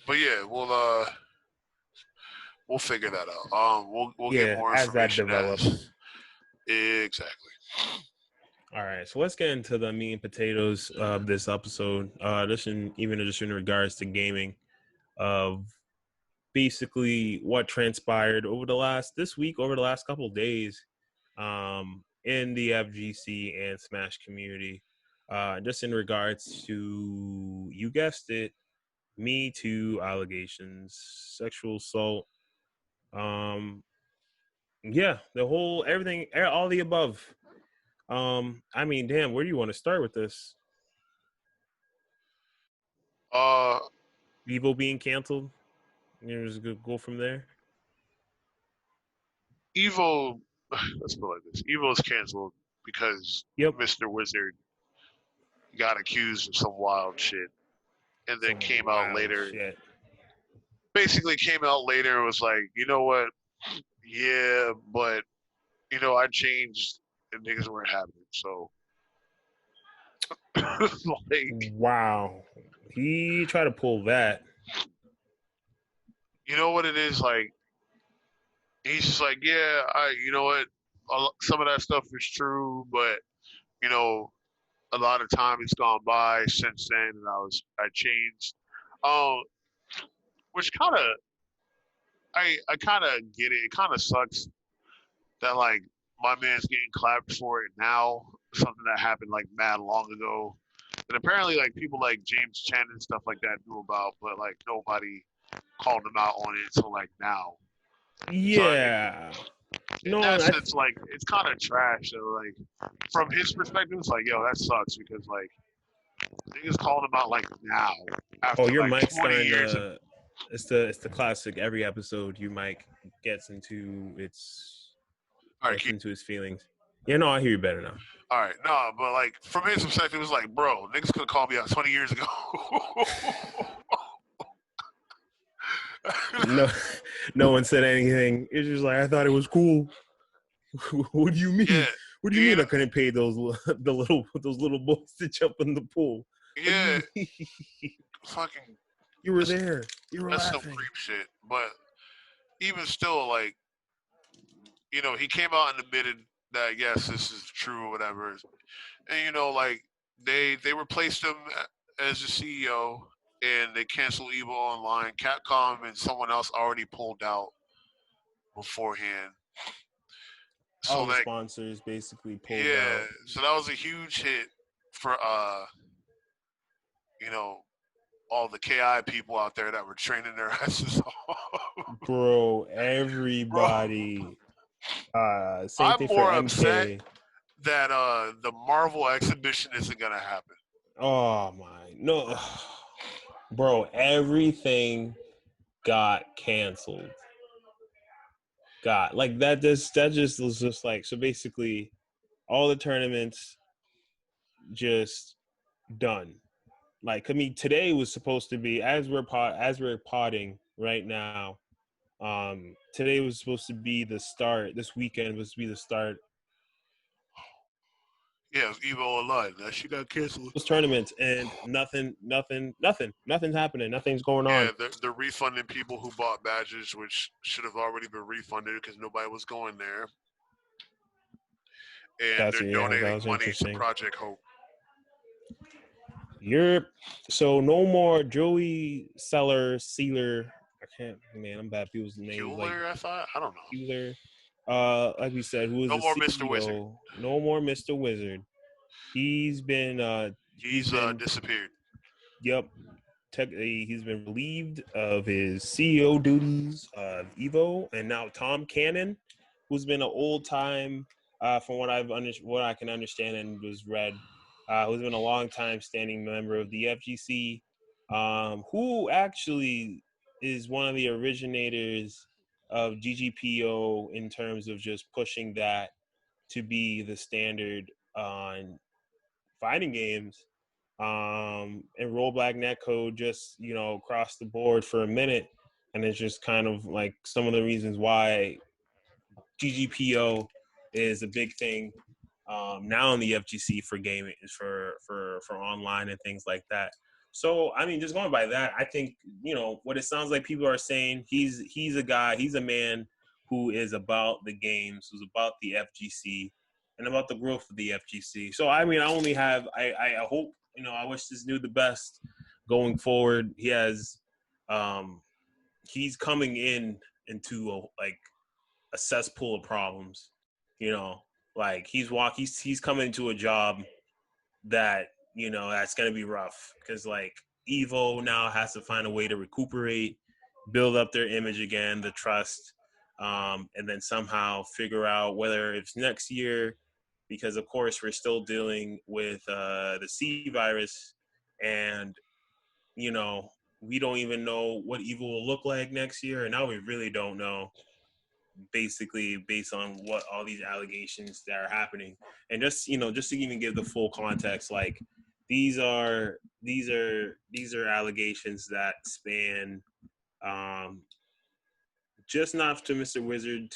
but yeah, we'll figure that out. We'll get Yeah, more as that information as develops. exactly. All right, so let's get into the meat and potatoes of this episode. Just in regards to gaming, of basically what transpired over the last couple of days, in the FGC and Smash community. Just in regards to, you guessed it, Me Too allegations, sexual assault. Um, yeah, the whole everything, all the above. I mean, damn, where do you want to start with this? Uh, Evo being canceled. You know, just go from there. Evo, let's put it like this: Evo's canceled because Yep. Mr. Wizard got accused of some wild shit, and then Some came out wild later. shit. Basically, came out later and was like, you know what? Yeah, but I changed, and niggas weren't having it. So, like, Wow. He tried to pull that. you know what it is? Like, he's just like, yeah, you know what? Some of that stuff is true, but you know, a lot of time has gone by since then, and I changed. Um, which kind of I kind of get it. It kind of sucks that like my man's getting clapped for it now. Something that happened like mad long ago, and apparently like people like James Chen and stuff like that knew about, but like nobody called him out on it until like now. So Yeah. in No, that I sense, like it's kind of trash. So like from his perspective, it's like yo, that sucks because like niggas called him out like now oh, after your like mic's 20 starting years of to. It's the classic. Every episode, your mic all right, gets keep into his feelings. Yeah, no, I hear you better now. all right, no, but like from his perspective, it was like, bro, niggas could have called me out 20 years ago. No, no one said anything. It's just like, I thought it was cool. What do you yeah, mean? What do you you mean know, I couldn't pay those little boys to jump in the pool? What do yeah, you mean? fucking, You were that's, there. You were that's some laughing. creep shit. But even still, like, he came out and admitted that yes, this is true or whatever. And like they replaced him as the CEO, and they canceled EVO Online. Capcom and someone else already pulled out beforehand. All So the that sponsors basically pulled yeah, out. so that was a huge hit for you know, all the KI people out there that were training their asses off. Bro, Bro, everybody. Same I'm thing for more upset MK. that the Marvel exhibition isn't gonna happen. Oh my no, bro, everything got canceled. Got like that just was just like, so basically all the tournaments just done. Like, I mean, today was supposed to be, as we're potting right now. Today was supposed to be the start. This weekend was to be the start. Yeah, EVO Online. That shit got canceled. Those tournaments, and nothing's happening. Nothing's going on. Yeah, they're refunding people who bought badges, which should have already been refunded because nobody was going there. And they're That donating was money to interesting. Project Hope. You're so no more Joey Sealer. I can't, man. I'm bad at people's names, like Hewler, I thought. I don't know. Sealer. Like we said, who is No the more Mr. Wizard. CEO? No more Mr. Wizard. He's been He's disappeared. yep. He's been relieved of his CEO duties of Evo, and now Tom Cannon, who's been an old time, from what I can understand and was read, who's been a long time standing member of the FGC, who actually is one of the originators of GGPO in terms of just pushing that to be the standard on fighting games, and rollback netcode just, across the board for a minute. And it's just kind of like some of the reasons why GGPO is a big thing, now in the FGC for gaming, for online and things like that. So I mean, just going by that, I think, what it sounds like people are saying, he's a man who is about the games, who's about the FGC, and about the growth of the FGC. So I mean, I only have I hope, I wish this dude the best going forward. He has he's coming into a cesspool of problems. You know, like he's coming into a job that that's gonna be rough because like Evo now has to find a way to recuperate, build up their image again, the trust, and then somehow figure out whether it's next year, because of course we're still dealing with the C virus, and you know we don't even know what Evo will look like next year, and now we really don't know, basically based on what all these allegations that are happening. And just to even give the full context, like these are allegations that span, um just not to Mr. Wizard,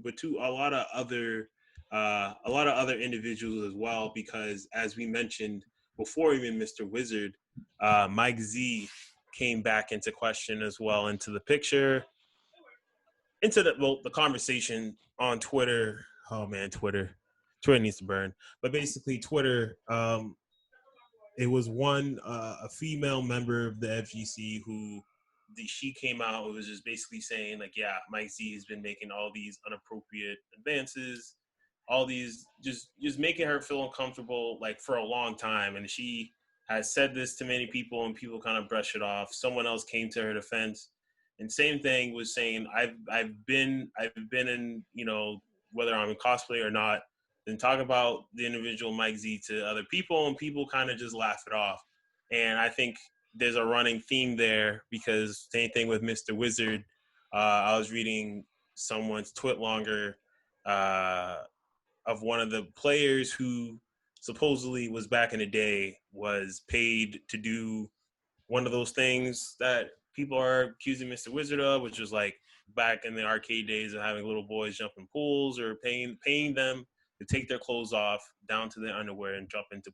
but to a lot of other individuals as well, because as we mentioned before, even Mr. Wizard, Mike Z came back into question as well, into the picture, into the conversation on Twitter. Oh man, Twitter needs to burn. But basically, Twitter, it was a female member of the FGC who she came out. It was just basically saying like, yeah, Mike Z has been making all these inappropriate advances, all these just making her feel uncomfortable like for a long time, and she has said this to many people, and people kind of brush it off. Someone else came to her defense, and same thing was saying, I've been in, whether I'm in cosplay or not, then talk about the individual Mike Z to other people, and people kind of just laugh it off. And I think there's a running theme there, because same thing with Mr. Wizard. I was reading someone's twit longer, uh, of one of the players who supposedly was back in the day was paid to do one of those things that people are accusing Mr. Wizard of, which was like back in the arcade days of having little boys jump in pools, or paying them to take their clothes off down to their underwear and jump into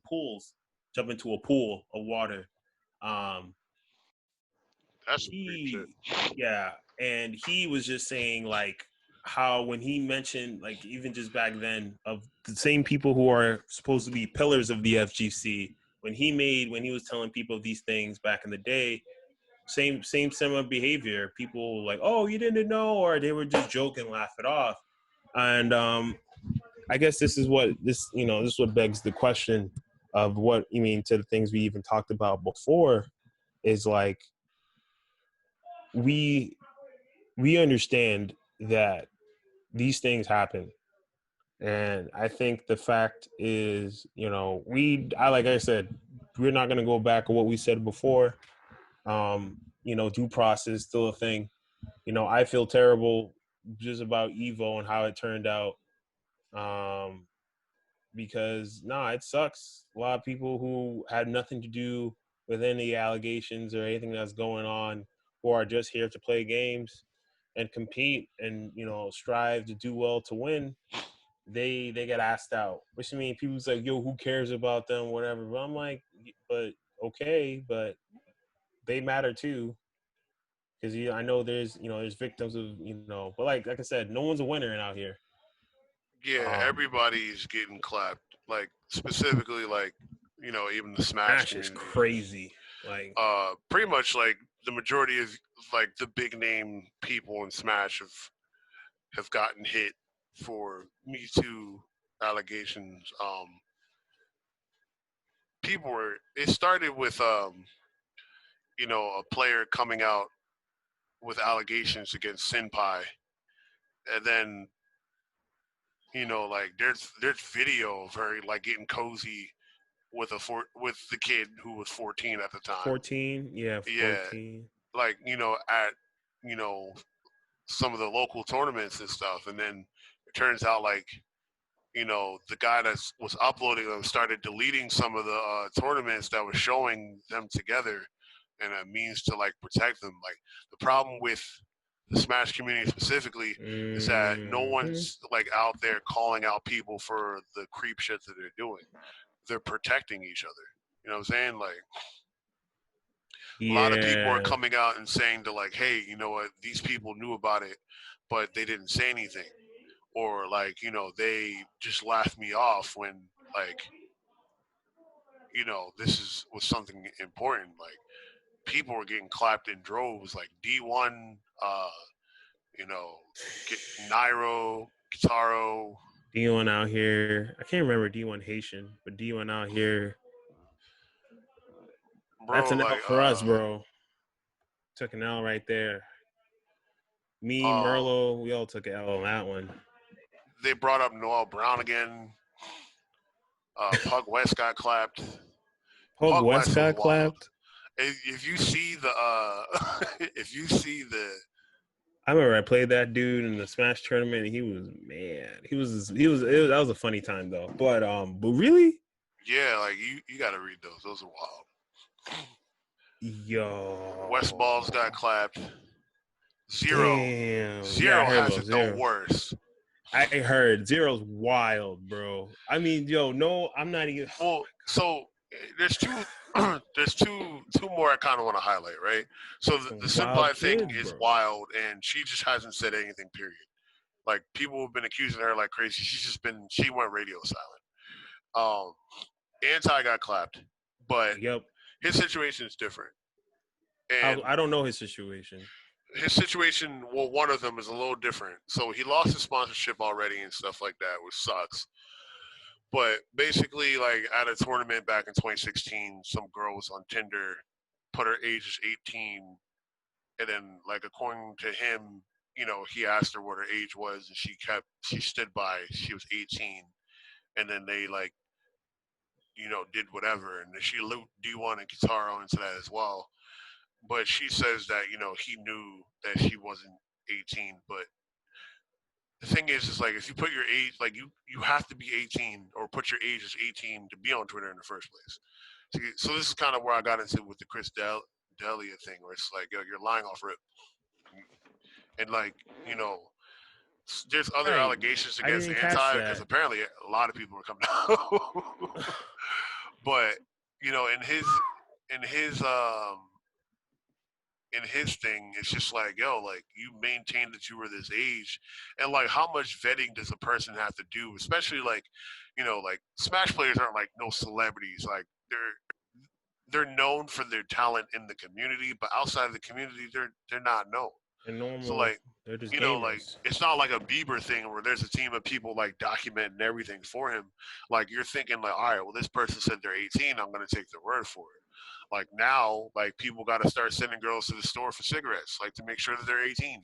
a pool of water. Um, That's some creep shit. he, yeah, and he was just saying like how when he mentioned, like, even just back then, of the same people who are supposed to be pillars of the FGC, when he was telling people these things back in the day, same similar behavior. People like, oh, you didn't know, or they were just joking, laugh it off. And I guess this is what begs the question of what you mean to the things we even talked about before, is like we we understand that these things happen. And I think the fact is, like I said, we're not going to go back to what we said before. Due process is still a thing. I feel terrible just about Evo and how it turned out. Um, because it sucks. A lot of people who had nothing to do with any allegations or anything that's going on, who are just here to play games and compete and strive to do well to win, they get asked out. Which, I mean, people's like, yo, who cares about them, whatever. But I'm like, but okay, but they matter too. Because I know there's victims of, but like I said, no one's a winner out here. Yeah, everybody's getting clapped. Like specifically, like even the Smash Smash is community. crazy. Like, Pretty much like the majority of like the big name people in Smash have gotten hit for Me Too allegations. People were. It started with a player coming out with allegations against Senpai, and then like there's video of her like getting cozy with with the kid who was 14 at the time. 14, yeah, Yeah, 14. like at you know some of the local tournaments and stuff, and then it turns out like the guy that was uploading them started deleting some of the tournaments that was showing them together, and a means to like protect them. Like the problem with the Smash community specifically is that no Mm-hmm. one's like out there calling out people for the creep shit that they're doing. They're protecting each other. You know what I'm saying? Like a lot of people are Yeah. coming out and saying to like, hey, you know what? These people knew about it, but they didn't say anything. or like, you know, they just laugh me off when like, you know, this was something important. Like people were getting clapped in droves, like D1, you know, Nairo, Guitaro. D1 out here. I can't remember D1 Haitian, but D1 out here. That's Bro, an L like for us, bro. Took an L right there. Me, um Merlo, we all took an L on that one. they brought up Noel Brown again. Pug West got clapped. Pug Pug West West was got wild. clapped. If you see the if you see the I remember I played that dude in the Smash tournament, and he was man. That was a funny time though. But really, yeah, like you got to read those. Those are wild. West Balls got yo, clapped. Zero, damn. Yeah, I Zero heard has about it the Zero. worst. I heard Zero's wild, bro. I mean, yo, no, I'm not even. Well, so there's two. There's two more I kind of want to highlight, right? So the Some Simple wild thing kids, is bro. wild, and she just hasn't said anything. Period. Like people have been accusing her like crazy. She went radio silent. Um, Anti got clapped, but Yep. his situation is different. How And I don't know his situation. his situation, well, one of them is a little different. So he lost his sponsorship already and stuff like that, which sucks. But basically, like at a tournament back in 2016, some girl was on Tinder, put her age as 18, and then like according to him, you know, he asked her what her age was, and she stood by she was 18, and then they like, you know, did whatever, and then she looped D1 and Kitaro into that as well. But she says that, you know, he knew that she wasn't 18, but the thing is like if you put your age, like you have to be 18 or put your age as 18 to be on Twitter in the first place. So this is kind of where I got into with the Delia thing, where it's like, yo, you're lying off rip, and like, you know, there's other Right. allegations I against didn't catch Anti because that. apparently a lot of people are coming out. But you know, in his in his thing, it's just like, yo, like you maintained that you were this age, and like how much vetting does a person have to do, especially like, you know, like Smash players aren't like no celebrities, like they're known for their talent in the community, but outside of the community, they're not known. They're So normal. like, They're just you know, like gamers. it's not like a Bieber thing where there's a team of people like documenting everything for him. Like you're thinking like, all right, well this person said they're 18, I'm gonna take their word for it. Like now, like people got to start sending girls to the store for cigarettes, like to make sure that they're 18,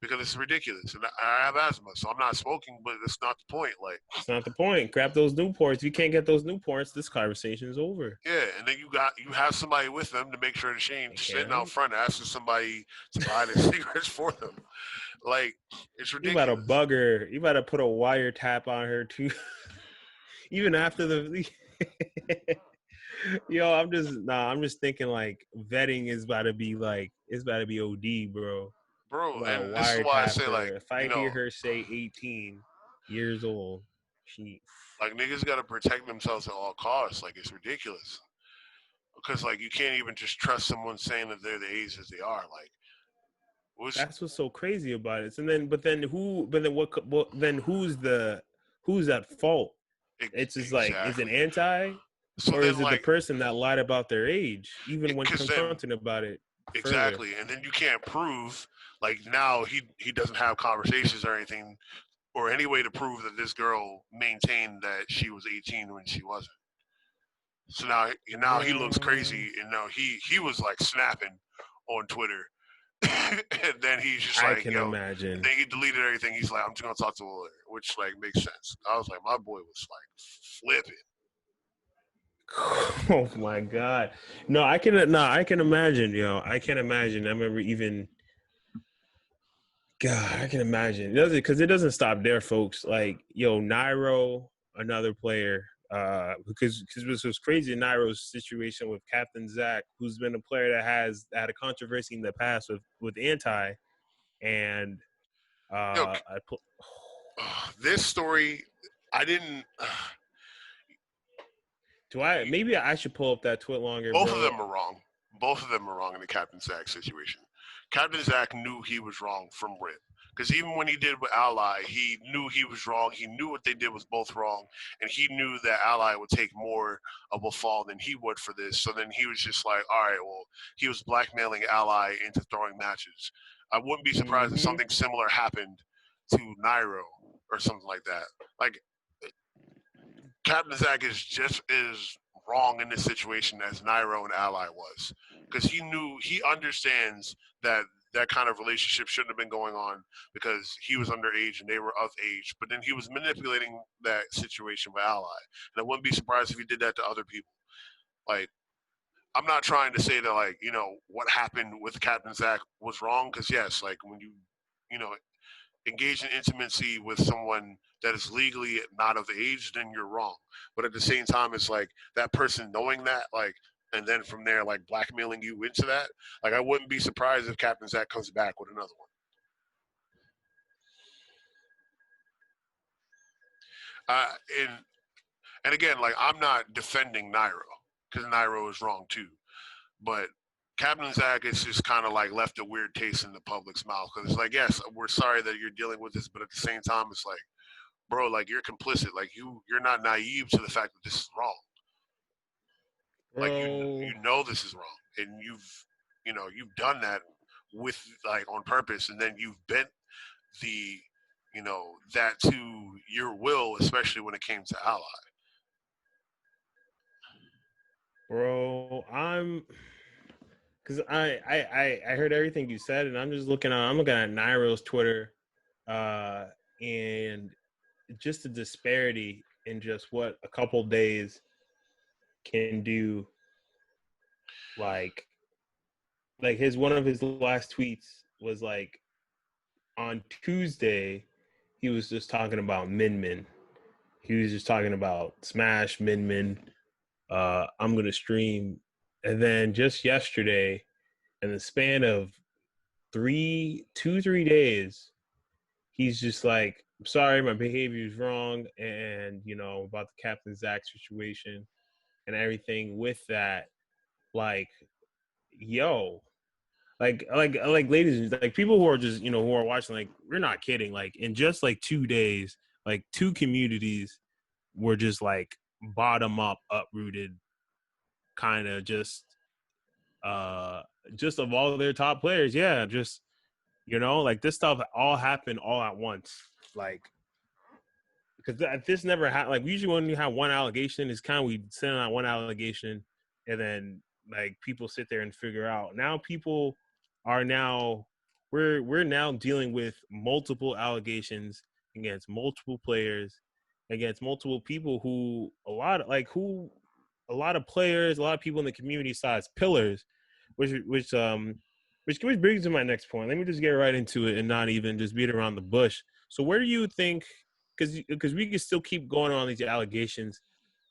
because it's ridiculous. And I have asthma, so I'm not smoking, but that's not the point. Like, It's not the point. Grab those Newports. If you can't get those Newports, this conversation is over. yeah, and then you have somebody with them to make sure the shame You sitting out can't. front asking somebody to buy the cigarettes for them. Like, it's You about to ridiculous. bug her. You about to put a wiretap on her too. Even after the yo, I'm just thinking like vetting is about to be like it's about to be OD, bro. Bro, About to and this is why I wiretap say her. like, If I you hear know, her say 18 years old, she like niggas got to protect themselves at all costs. Like, it's ridiculous because like you can't even just trust someone saying that they're the age as they are. Like, what's that's what's so crazy about it. And then but then then who's at fault? It's just like is it exactly? anti So or then is it the like, person that lied about their age even when because then confronted about it further? exactly, and then you can't prove like now he doesn't have conversations or anything or any way to prove that this girl maintained that she was 18 when she wasn't. So now he looks Yo, crazy, and now he was like snapping on Twitter, and then he's just I like, can yo, and imagine. then he deleted everything. He's like, I'm just gonna talk to a lawyer, which like makes sense. I was like, my boy was like flipping. Oh my god. No, I can imagine, yo. I can imagine. I remember even God, I can imagine. It doesn't because it doesn't stop there, folks. Like, yo, Nairo, another player, because this was crazy Nairo's situation with Captain Zach, who's been a player that has had a controversy in the past with anti and Yo, I put this story, I didn't. do I maybe I should pull up that tweet longer, Both of bro. them are wrong. Both of them are wrong in the Captain Sack situation. Captain Zach knew he was wrong from rip. Because even when he did with Ally, he knew he was wrong. He knew what they did was both wrong, and he knew that Ally would take more of a fall than he would for this. So then he was just like, all right, well, he was blackmailing Ally into throwing matches. I wouldn't be surprised if Mm-hmm. something similar happened to Nairo or something like that. Like Captain Zach is just as wrong in this situation as Nairo and Ally was, because he understands that that kind of relationship shouldn't have been going on because he was underage and they were of age. But then he was manipulating that situation with Ally, and I wouldn't be surprised if he did that to other people. Like, I'm not trying to say that, like, what happened with Captain Zach was wrong, because yes, like when you know engage in intimacy with someone that is legally not of age, then you're wrong. But at the same time, it's like that person knowing that, like, and then from there, like blackmailing you into that. Like, I wouldn't be surprised if Captain Zach comes back with another one. Uh, and and again, like, I'm not defending Nairo because Nairo is wrong too, but Captain Zach is just kind of like left a weird taste in the public's mouth, because it's like, yes, we're sorry that you're dealing with this, but at the same time, it's like, bro, like, you're complicit. Like, you're not naive to the fact that this is wrong. Like, Bro, you know this is wrong, and you've done that with, like, on purpose, and then you've bent the that to your will, especially when it came to Ally. bro, because I heard everything you said, and I'm looking at Nairo's Twitter, uh, and just the disparity in just what a couple days can do. Like, his one of his last tweets was like on Tuesday, he was just talking about Min Min. He was just talking about Smash Min Min. I'm gonna stream, and then just yesterday, in the span of 3 days, he's just like, I'm sorry, my behavior is wrong, and about the Captain Zach situation and everything with that. Like, yo, ladies, like people who are just who are watching, like, we're not kidding. Like, in just like 2 days, like two communities were just like bottom up, uprooted, kind of just of all of their top players. Yeah, just like this stuff all happened all at once. Like, because this never happened. Like, usually when you have one allegation, it's kind of we send out one allegation, and then like people sit there and figure out. Now people are now we're now dealing with multiple allegations against multiple players, against multiple people who a lot of players, a lot of people in the community size pillars, which brings to my next point. Let me just get right into it and not even just beat around the bush. So where do you think, because we can still keep going on these allegations,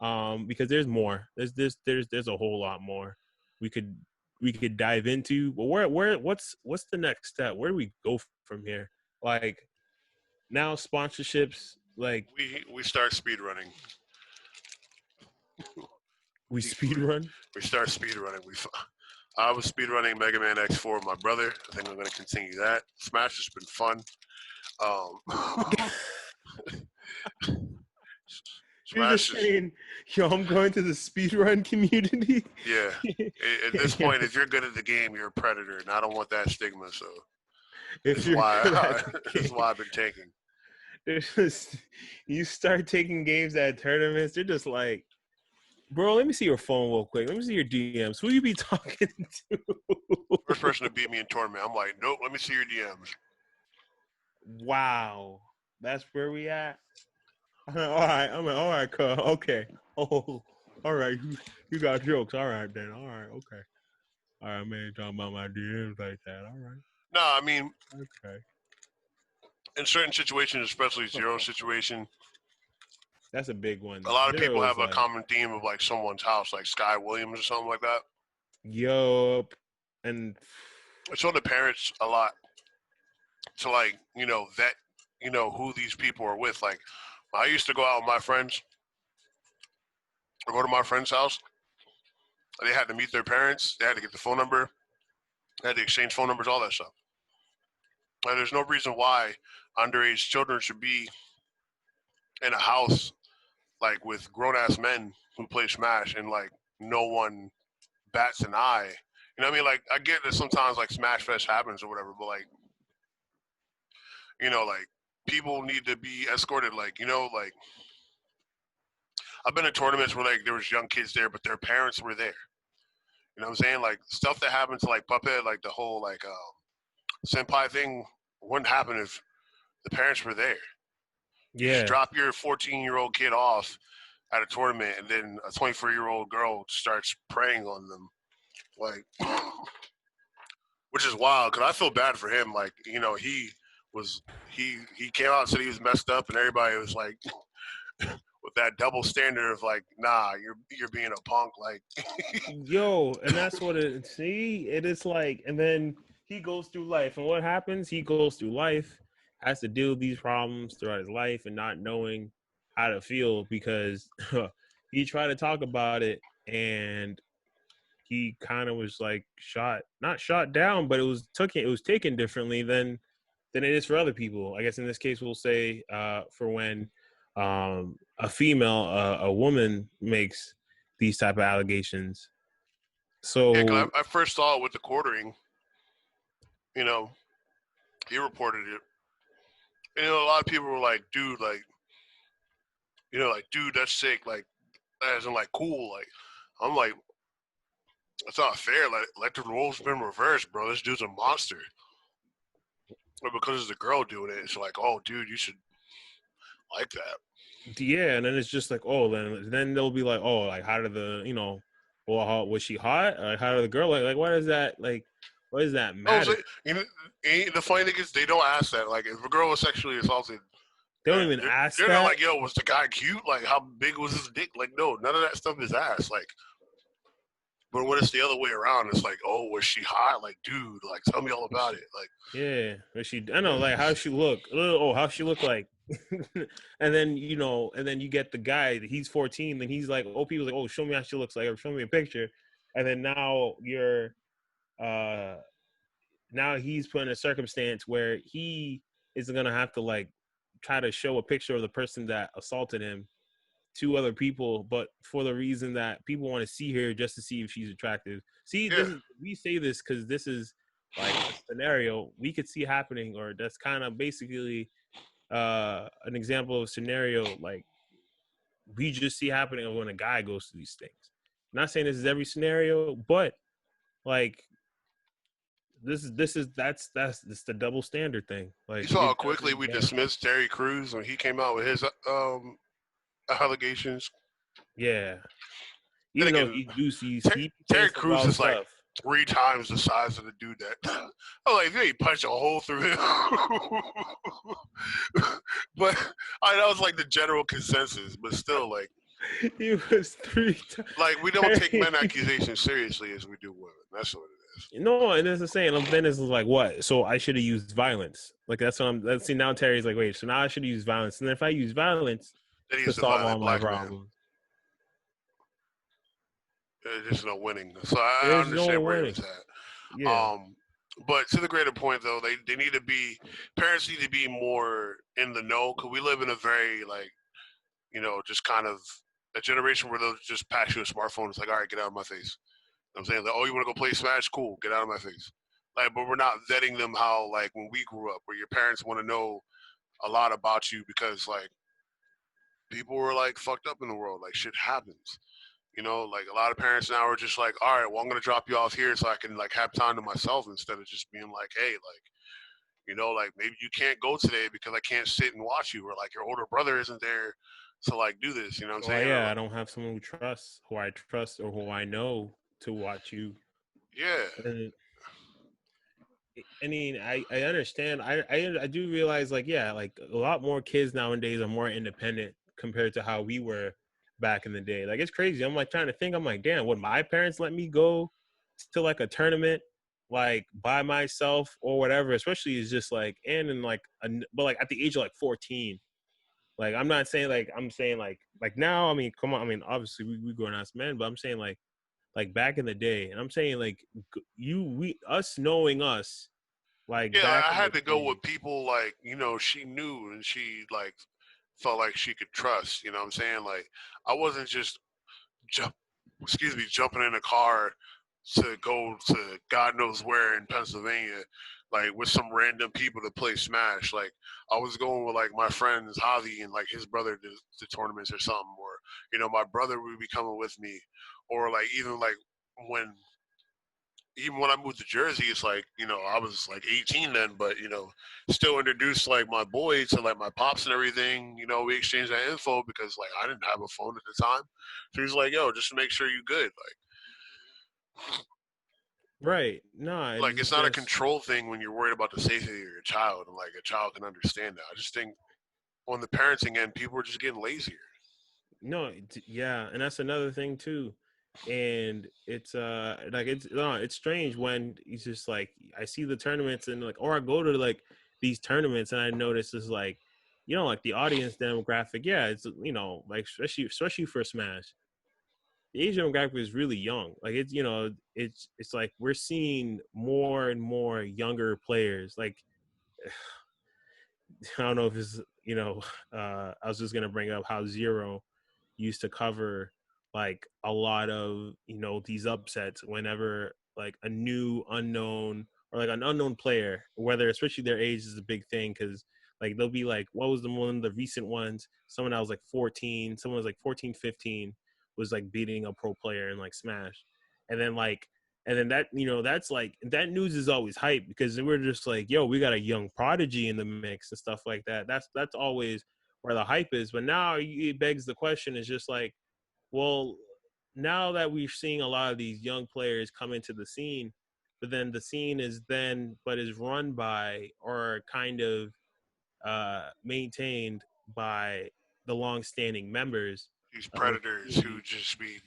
because there's more. There's a whole lot more we could dive into. But what's the next step? Where do we go from here? Like, now sponsorships, like, We start speed running. we We, speed run. we start speed running. I was speed running Mega Man X4 with my brother. I think I'm going to continue that. Smash has been fun. Um, You're just Smash is, saying, yo, I'm going to the speed run community. yeah. At this point, if you're good at the game, you're a predator, and I don't want that stigma. So If this is you're why good at the this is game, why I've been tanking. you start taking games at tournaments, they're just like, bro, let me see your phone real quick. Let me see your DMs. Who you be talking to? First person to beat me in tournament, I'm like, nope. Let me see your DMs. Wow, that's where we at. All right, I'm like, all right, cuz, okay. Oh, all right, you got jokes. All right, then. All right, okay. All right, man, talking about my DMs like that. All right, No, I mean, okay. in certain situations, especially zero situation, That's a big a one. lot of people Zero is have a like, common theme of like someone's house, like Sky Williams or something like that. yup, and It's on the parents a lot to, like, vet, who these people are with. Like, I used to go out with my friends or go to my friend's house. They had to meet their parents. They had to get the phone number. They had to exchange phone numbers, all that stuff. And there's no reason why underage children should be in a house like with grown ass men who play Smash and like no one bats an eye. You know what I mean? Like I get that sometimes like Smash Fest happens or whatever, but like like people need to be escorted. Like like I've been in tournaments where like there was young kids there, but their parents were there. You know what I'm saying? Like stuff that happened to like Puppet, like the whole like senpai thing wouldn't happen if the parents were there. You just Yeah, drop your 14-year-old kid off at a tournament, and then a 24-year-old girl starts preying on them, like, which is wild. Because I feel bad for him. Like, was he came out and said he was messed up, and everybody was like, with that double standard of like, nah, you're being a punk. Like, yo, and that's what it. See, it is like, and then he goes through life, and what happens? He goes through life, has to deal with these problems throughout his life, and not knowing how to feel because he tried to talk about it, and he kind of was like not shot down, but it was taken differently than it is for other people. I guess in this case, we'll say for when a female, a woman makes these type of allegations. yeah, because So I first saw it with the quartering. You know, he reported it. And, a lot of people were like, dude, like, like, dude, that's sick. Like, that isn't like cool. Like, I'm like, it's not fair. Like, the roles been reversed, bro. This dude's a monster. But because it's a girl doing it, it's like, oh, dude, you should like that. yeah, and then it's just like, oh, then they'll be like, oh, like how did the well, was she hot? Like how did the girl like? What is that like? What does that Oh, so, matter? the funny thing is, they don't ask that. Like, if a girl was sexually assaulted, They don't they're, even they're, ask they're not that. like, yo, was the guy cute? Like, how big was his dick? Like, no, none of that stuff is asked. Like, but when it's the other way around, it's like, oh, was she hot? Like, dude, like, tell me all about it. Like, Yeah, but I know, like, how she look? Oh, how she look like? And then and then you get the guy. He's 14, and he's like, oh, people's like, oh, show me how she looks like, or show me a picture. And then uh, now he's put in a circumstance where he is gonna have to like try to show a picture of the person that assaulted him to other people, but for the reason that people want to see her just to see if she's attractive. See, yeah, we say this because this is like a scenario we could see happening, or that's kind of basically an example of a scenario like we just see happening when a guy goes through these things. I'm not saying this is every scenario, but like that's the double standard thing. you Like saw how it quickly doesn't we get dismissed Terry Crews when he came out with his allegations. yeah. Then Even though again, he do he be saying Terry some Crews wild is like stuff. 3 times the size of the dude that. I'm like, if you ain't punch a hole through him. But that was like the general consensus. But still, He was three times. like we don't take men accusations seriously as we do women. That's what it is. No, and that's the saying. Then it's like, what? So I should have used violence. Like that's what I'm. Let's see. Now Terry's like, wait. So now I should use violence. And then if I use violence Then to he's the solve all violent my black man. problems, There's no winning. So I there's no understand where he winning. was at. Yeah. But to the greater point, though, they need to be parents need to be more in the know because we live in a very like just kind of a generation where they'll just pass you a smartphone. It's like, all right, get out of my face. You know what I'm saying, like, oh, you want to go play Smash? Cool, get out of my face. Like, but we're not vetting them how like when we grew up, where your parents want to know a lot about you because like people were like fucked up in the world, like shit happens. Like a lot of parents now are just like, all right, well, I'm gonna drop you off here so I can like have time to myself instead of just being like, hey, like, like maybe you can't go today because I can't sit and watch you, or like your older brother isn't there to like do this. You know what I'm Well, saying? Or yeah. like, I don't have someone who I trust, or who I know to watch you. yeah, And I mean, I understand. I do realize, like, yeah, like a lot more kids nowadays are more independent compared to how we were back in the day. Like, it's crazy. I'm like trying to think. I'm like, damn, would my parents let me go to like a tournament, like by myself or whatever? Especially is just like, and in like, but like at the age of like 14. Like, I'm not saying like I'm saying like now. I mean, come on. I mean, obviously we grown ass men, but I'm saying like like back in the day. And I'm saying like we us knowing us like Yeah, like, back I in the had to go day. with people like, she knew and she like felt like she could trust, you know what I'm saying? Like I wasn't just jump excuse me, jumping in a car to go to God knows where in Pennsylvania, like with some random people to play Smash. Like I was going with like my friends Javi and like his brother to tournaments or something, or my brother would be coming with me, or like even like when even when I moved to Jersey, it's like I was like 18 then, but still introduced like my boy to like my pops and everything. We exchanged that info because like I didn't have a phone at the time, so he's like, "Yo, just to make sure you good." Right. No, Like it's it's not a just control thing when you're worried about the safety of your child, and like a child can understand that. I just think on the parenting end, people are just getting lazier. no, yeah, and that's another thing too. And it's like it's no, it's strange when it's just like I see the tournaments and like, or I go to like these tournaments and I notice is like, like the audience demographic. Yeah, it's like especially for Smash, the age demographic is really young. Like it's like we're seeing more and more younger players. Like I don't know if it's I was just gonna bring up how Zero used to cover like a lot of these upsets whenever like a new unknown or like an unknown player, whether especially their age is a big thing because like they'll be like, what was the one of the recent ones? Someone that was like 14, someone was like 14, 15 was like beating a pro player in like Smash, and then like and then that that's like that news is always hype because we're just like, yo, we got a young prodigy in the mix and stuff like that. That's always where the hype is. But now it begs the question is just like, well, now that we're seeing a lot of these young players come into the scene, but then the scene is run by or kind of maintained by the long-standing members These of the predators who community, just be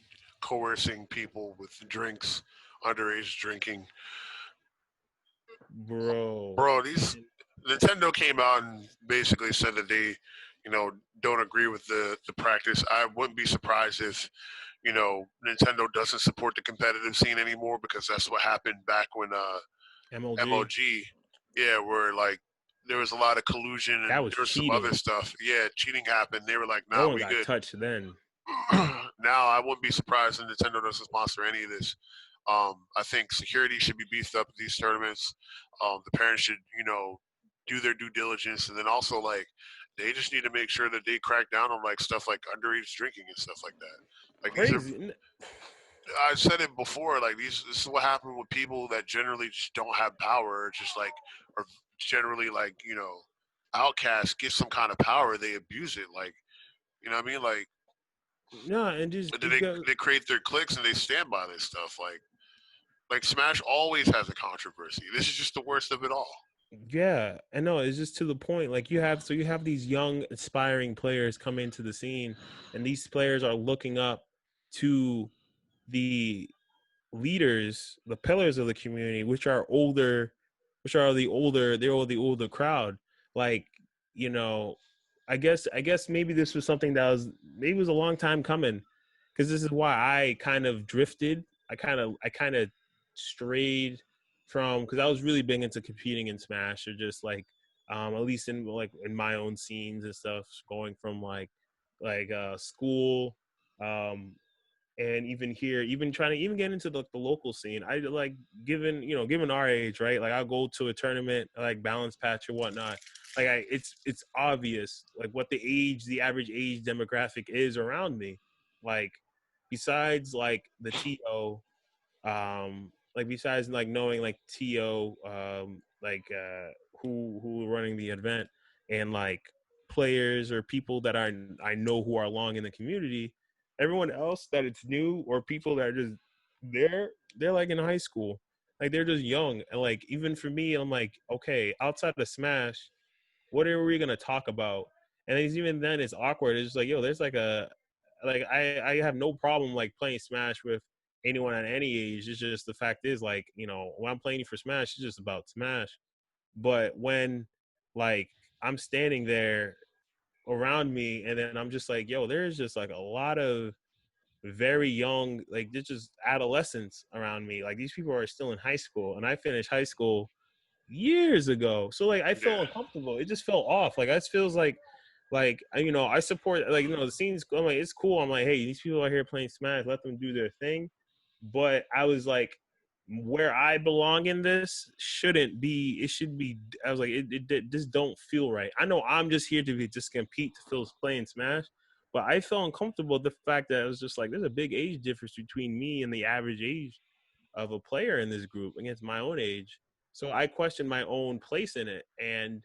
coercing people with drinks, underage drinking. bro. Bro, these And Nintendo came out and basically said that they, don't agree with the practice. I wouldn't be surprised if Nintendo doesn't support the competitive scene anymore because that's what happened back when MLG, MOG, yeah, where like there was a lot of collusion that and was there was some other cheating. stuff. Yeah, cheating happened. They were like, No "Nah, one we got good." touched then. Now I wouldn't be surprised if Nintendo doesn't sponsor any of this. I think security should be beefed up at these tournaments. The parents should, do their due diligence, and then also like they just need to make sure that they crack down on like stuff like underage drinking and stuff like that. Like these are, Crazy. I said it before. Like these, this is what happened with people that generally just don't have power, or just like, or generally like outcasts get some kind of power, they abuse it. Like you know what I mean? Like No, and just then they create their cliques and they stand by this stuff. Like Smash always has a controversy. This is just the worst of it all. yeah, I know. It's just to the point. Like you have these young aspiring players come into the scene, and these players are looking up to the leaders, the pillars of the community, which are older, they're all the older crowd. Like, you know, I guess maybe this was something that was maybe it was a long time coming. Because this is why I kind of drifted. I kind of strayed from because I was really big into competing in Smash or just like at least in my own scenes and stuff, going from school um and even here, even trying to even get into the local scene. I like given our age, right? Like I'll go to a tournament like balance patch or whatnot. Like it's obvious like what the average age demographic is around me. Like besides like the TO, like besides like knowing like TO, who are running the event and like players or people that I know who are long in the community, everyone else that it's new or people that are just they're like in high school, like they're just young. And like even for me, I'm like, okay, outside of Smash, what are we gonna talk about? And even then it's awkward. It's just like, yo, there's like a like I have no problem like playing Smash with anyone at any age. It's just the fact is like, when I'm playing for Smash, it's just about Smash. But when like I'm standing there around me and then I'm just like, yo, there's just like a lot of very young, like they're just adolescents around me. Like these people are still in high school, and I finished high school years ago. So like I felt Yeah, uncomfortable. It just felt off. Like it feels like I support, like the scenes. I'm like, it's cool. I'm like, hey, these people are here playing Smash. Let them do their thing. But I was like, where I belong in this shouldn't be. It should be. I was like, it just don't feel right. I know I'm just here to just compete to feel playing Smash. But I felt uncomfortable with the fact that it was just like there's a big age difference between me and the average age of a player in this group against my own age. So I questioned my own place in it. And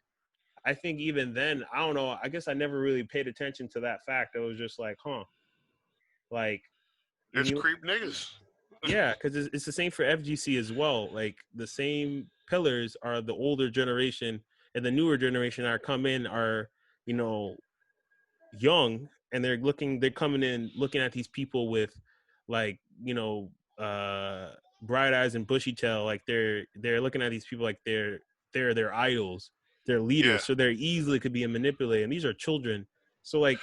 I think even then, I don't know, I guess I never really paid attention to that fact. I was just like, like when there's you, creep niggas. yeah, because it's the same for FGC as well. Like the same pillars are the older generation, and the newer generation are come in are, you know, young, and they're coming in looking at these people with like, bright eyes and bushy tail. Like they're looking at these people like they're their idols, they're Yeah, leaders, so they're easily could be manipulated, and these are children. So like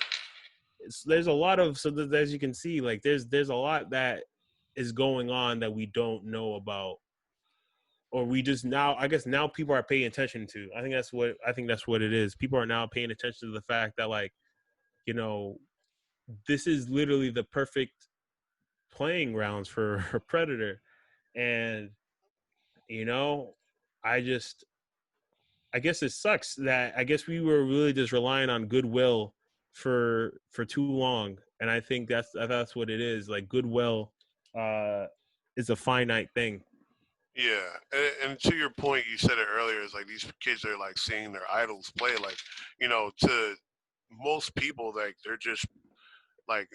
there's a lot of, as you can see, like there's a lot that is going on that we don't know about, or we just now, I guess now people are paying attention to. I think that's what it is. People are now paying attention to the fact that, like, you know this is literally the perfect playing grounds for a predator. And you know I just, I guess it sucks that, I guess we were really just relying on goodwill for too long. And I think that's what it is. Like goodwill uh is a finite thing. yeah. And to your point, you said it earlier. Is like these kids are like seeing their idols play. Like, to most people, like they're just like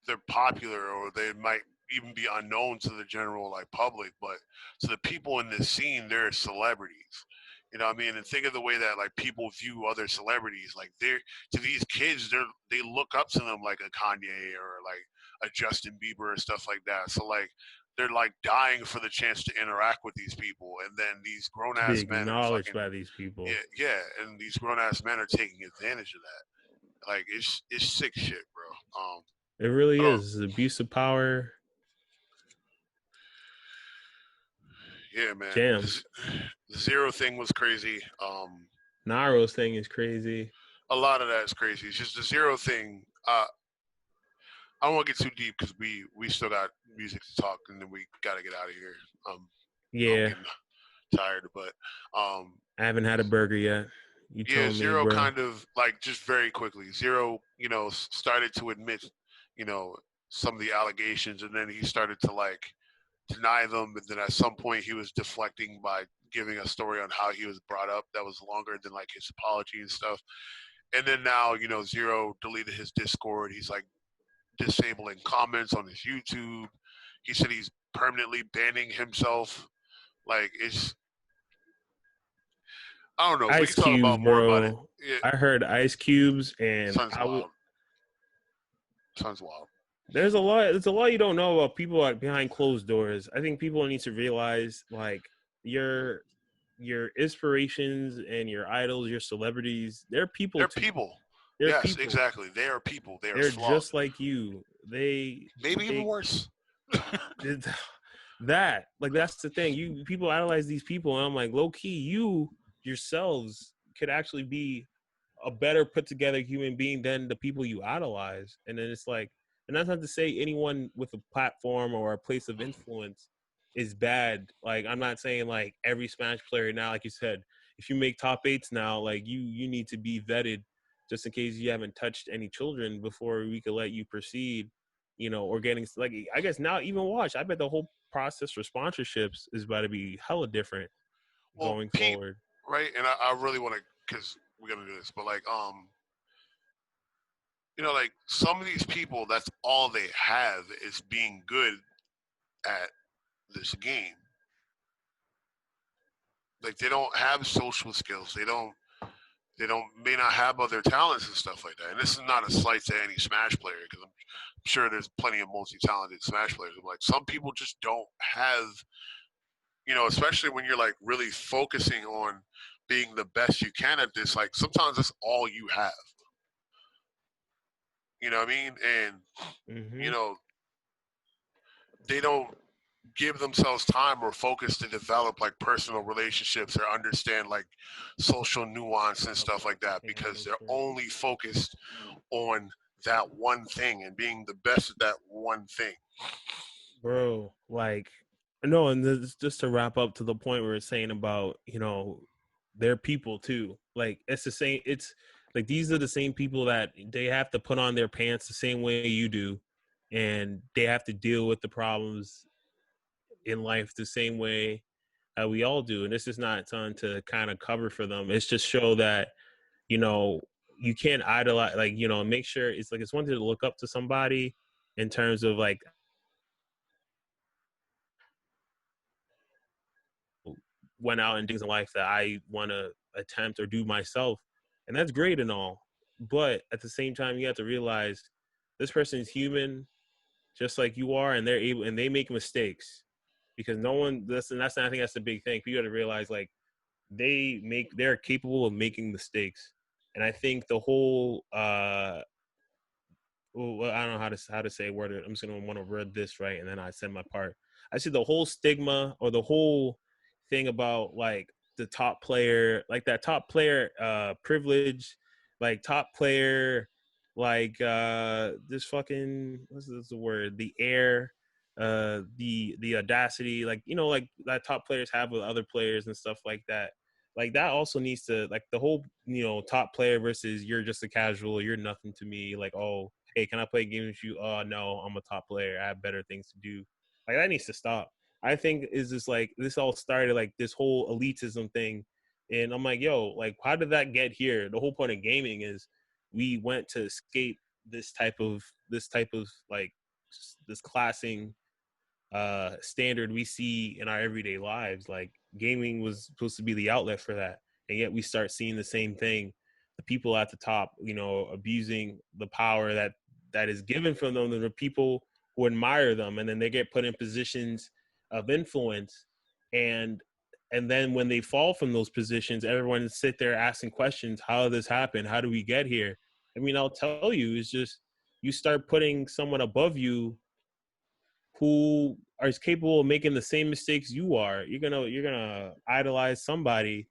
they're popular, or they might even be unknown to the general like public, but to the people in this scene, they're celebrities. You know what I mean? And think of the way that like people view other celebrities. Like they're to these kids, they look up to them like a Kanye or like a Justin Bieber or stuff like that. So like they're like dying for the chance to interact with these people, and then these grown To be ass men are acknowledged fucking by these people. yeah, and these grown ass men are taking advantage of that. Like it's sick shit, bro. It really I don't. is abuse of power. Yeah, man. Jam. The zero thing was crazy. Naro's thing is crazy. A lot of that is crazy. It's just the zero thing. I don't want to get too deep because we still got music to talk, and then we got to get out of here. Um, I'm Yeah, getting tired, but um, I haven't had a burger yet. You yeah, tell me, zero bro. kind of like just very quickly. Zero, started to admit, you know, some of the allegations, and then he started to like deny them. And then at some point, he was deflecting by giving a story on how he was brought up that was longer than like his apology and stuff. And then now, Zero deleted his Discord. He's like disabling comments on his YouTube. He said he's permanently banning himself. Like I don't know. We Ice can talk cubes, about more about it. bro. Yeah, I heard ice cubes, and son's wild. Son's wild. there's a lot. There's a lot you don't know about people behind closed doors. I think people need to realize, like, your your inspirations and your idols, your celebrities, they're people They're too. people. They're Yes, people. exactly. They are people. They are They're flawed. just like you. Maybe even They worse. that, like, that's the thing. You people idolize these people, and I'm like, low key, you yourselves could actually be a better put together human being than the people you idolize. And then it's like, and that's not to say anyone with a platform or a place of influence is bad. Like, I'm not saying like every Smash player now, like you said, if you make top eights now, like you need to be vetted just in case you haven't touched any children before we could let you proceed. Or getting, like, I guess now, even watch, I bet the whole process for sponsorships is about to be hella different Well, going Pete, forward. right? And I really want to, because we're gonna do this, but like, like some of these people, that's all they have is being good at this game. Like they don't have social skills. They don't may not have other talents and stuff like that. And this is not a slight to any Smash player, because I'm sure there's plenty of multi-talented Smash players. I'm like, some people just don't have, especially when you're like really focusing on being the best you can at this. Like sometimes that's all you have. You know what I mean? And you Mm-hmm. know, they don't give themselves time or focus to develop like personal relationships or understand like social nuance and stuff like that Hang on, because I'm they're sorry. only focused on that one thing and being the best at that one thing. Bro, like, no, and this, just to wrap up to the point where it's saying about, they're people too. Like, it's the same. It's like these are the same people that they have to put on their pants the same way you do, and they have to deal with the problems in life the same way we all do. And this is not something to kind of cover for them. It's just show that, you know, you can't idolize, like, make sure it's like it's one thing to look up to somebody in terms of like went out and things in life that I want to attempt or do myself. And that's great and all. But at the same time, you have to realize this person is human just like you are, and they're able and they make mistakes because no one listen. That's I think that's the big thing. You got to realize like they're capable of making mistakes. And I think the whole well, I don't know how to say word it. I'm just gonna want to word this right, and then I send my part. I see the whole stigma or the whole thing about like the top player, like that top player privilege, like top player, like this fucking what's this the word? The air, the audacity, like like that top players have with other players and stuff like that. Like that also needs to like the whole top player versus you're just a casual, you're nothing to me. Like oh hey, can I play games with you? Oh no, I'm a top player. I have better things to do. Like that needs to stop. I think is this like this all started like this whole elitism thing, and I'm like, yo, like how did that get here? The whole point of gaming is we went to escape this type of like this classing standard we see in our everyday lives. Like gaming was supposed to be the outlet for that, and yet we start seeing the same thing. The people at the top, abusing the power that is given from them. There are people who admire them, and then they get put in positions of influence, and and then when they fall from those positions, everyone sit there asking questions: How did this happen? How do we get here? I mean, I'll tell you, it's just you start putting someone above you who is capable of making the same mistakes you are. You're gonna idolize somebody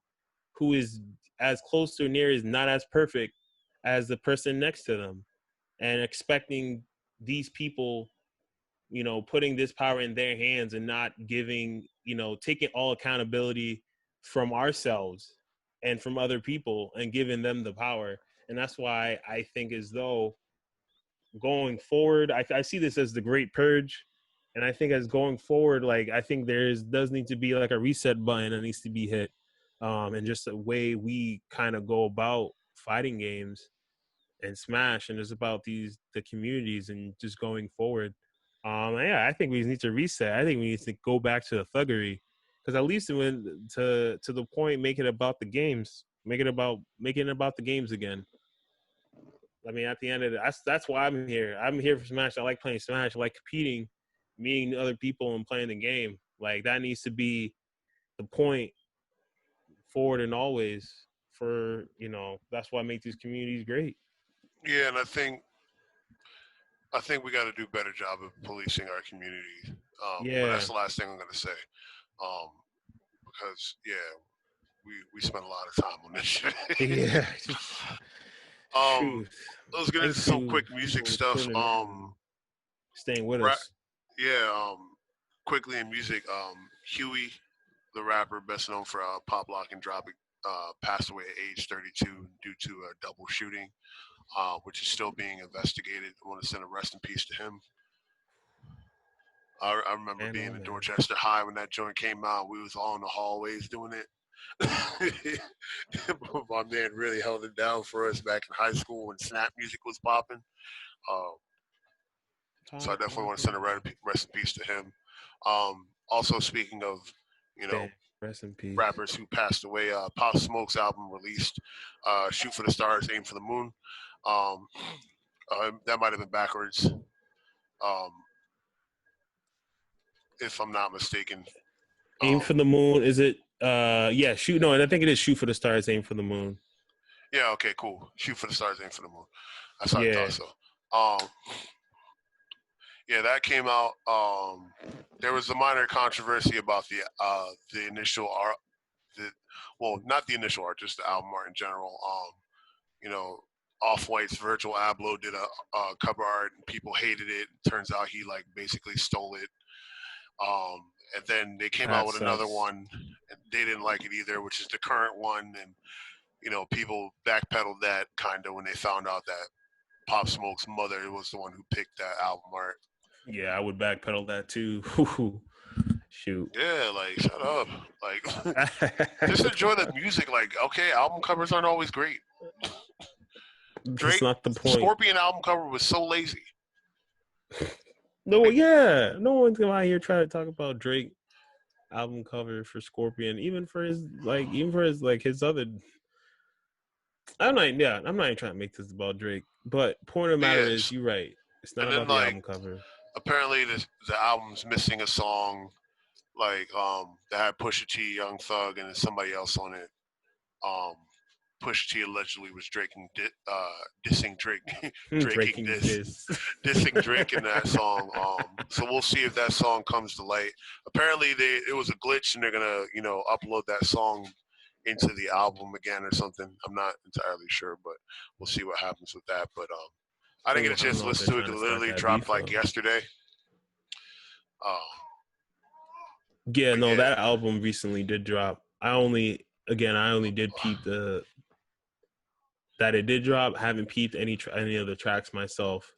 who is as close to near is not as perfect as the person next to them, and expecting these people, putting this power in their hands and not giving, taking all accountability from ourselves and from other people and giving them the power. And that's why I think as though going forward, I see this as the great purge. And I think as going forward, like I think does need to be like a reset button that needs to be hit. And just a way we kind of go about fighting games and Smash and it's about the communities and just going forward. Yeah, I think we need to reset. I think we need to go back to the thuggery. Because at least when to the point, make it about the games. Make it about the games again. I mean, at the end of it, that's why I'm here. I'm here for Smash. I like playing Smash. I like competing, meeting other people, and playing the game. Like that needs to be the point forward and always. For that's why I make these communities great. Yeah, and I think we got to do a better job of policing our community. But that's Yeah, the last thing I'm gonna say. Um, because yeah, we spent a lot of time on this shit. yeah. um, Truth. let's get into Thanks some to quick music people stuff. tuning in and staying with Right, us. yeah. Quickly in music, Huey, the rapper, best known for pop lock and drop it, passed away at age 32 due to a double shooting, which is still being investigated. I want to send a rest in peace to him. I remember Man, being oh in man. Dorchester High when that joint came out. We was all in the hallways doing it. My man really held it down for us back in high school when snap music was popping. Uh, so I Top definitely want to send a rappers. rest in peace to him. Also, speaking of, you know, Damn. Rest in peace. rappers who passed away, Pop Smoke's album released, "Shoot for the Stars, Aim for the Moon." Um, that might have been backwards, if I'm not mistaken. Aim for the Um, moon. Is it yeah, shoot no, I think it is shoot for the stars, aim for the moon. yeah, okay, cool. "Shoot for the Stars, Aim for the Moon." That's what I thought Yeah. so. Um, yeah, that came out. There was a minor controversy about the initial art. The, well, not the initial art, just the album art in general. You know, Off White's Virgil Abloh did a cover art, and people hated it. Turns out he like basically stole it. And then they came out That with another sucks. one, and they didn't like it either, which is the current one. And people backpedaled that kind of when they found out that Pop Smoke's mother was the one who picked that album art. Yeah, I would backpedal that too. Shoot. Yeah, like shut up. Like just enjoy the music. Like, okay, album covers aren't always great. That's Drake not the point. Scorpion album cover was so lazy. No, Like, yeah, no one's going out here trying to talk about Drake album cover for Scorpion, even for his like his other. I'm not even trying to make this about Drake, but point of the matter is, yes. you're right. It's not And then about the like album cover. apparently the album's missing a song like that had Pusha T, Young Thug, and then somebody else on it. Um, Pusha T allegedly was dissing Drake, draking Draking diss, this. dissing Drake in that song. So we'll see if that song comes to light. Apparently, it was a glitch, and they're gonna upload that song into the album again or something. I'm not entirely sure, but we'll see what happens with that. But I didn't Oh, get a I don't chance to know if they're listen to it trying to because it start literally that dropped beef like up. yesterday. Yeah, But no, yeah, that album recently did drop. I only did peep that it did drop. I haven't peeped any of the tracks myself.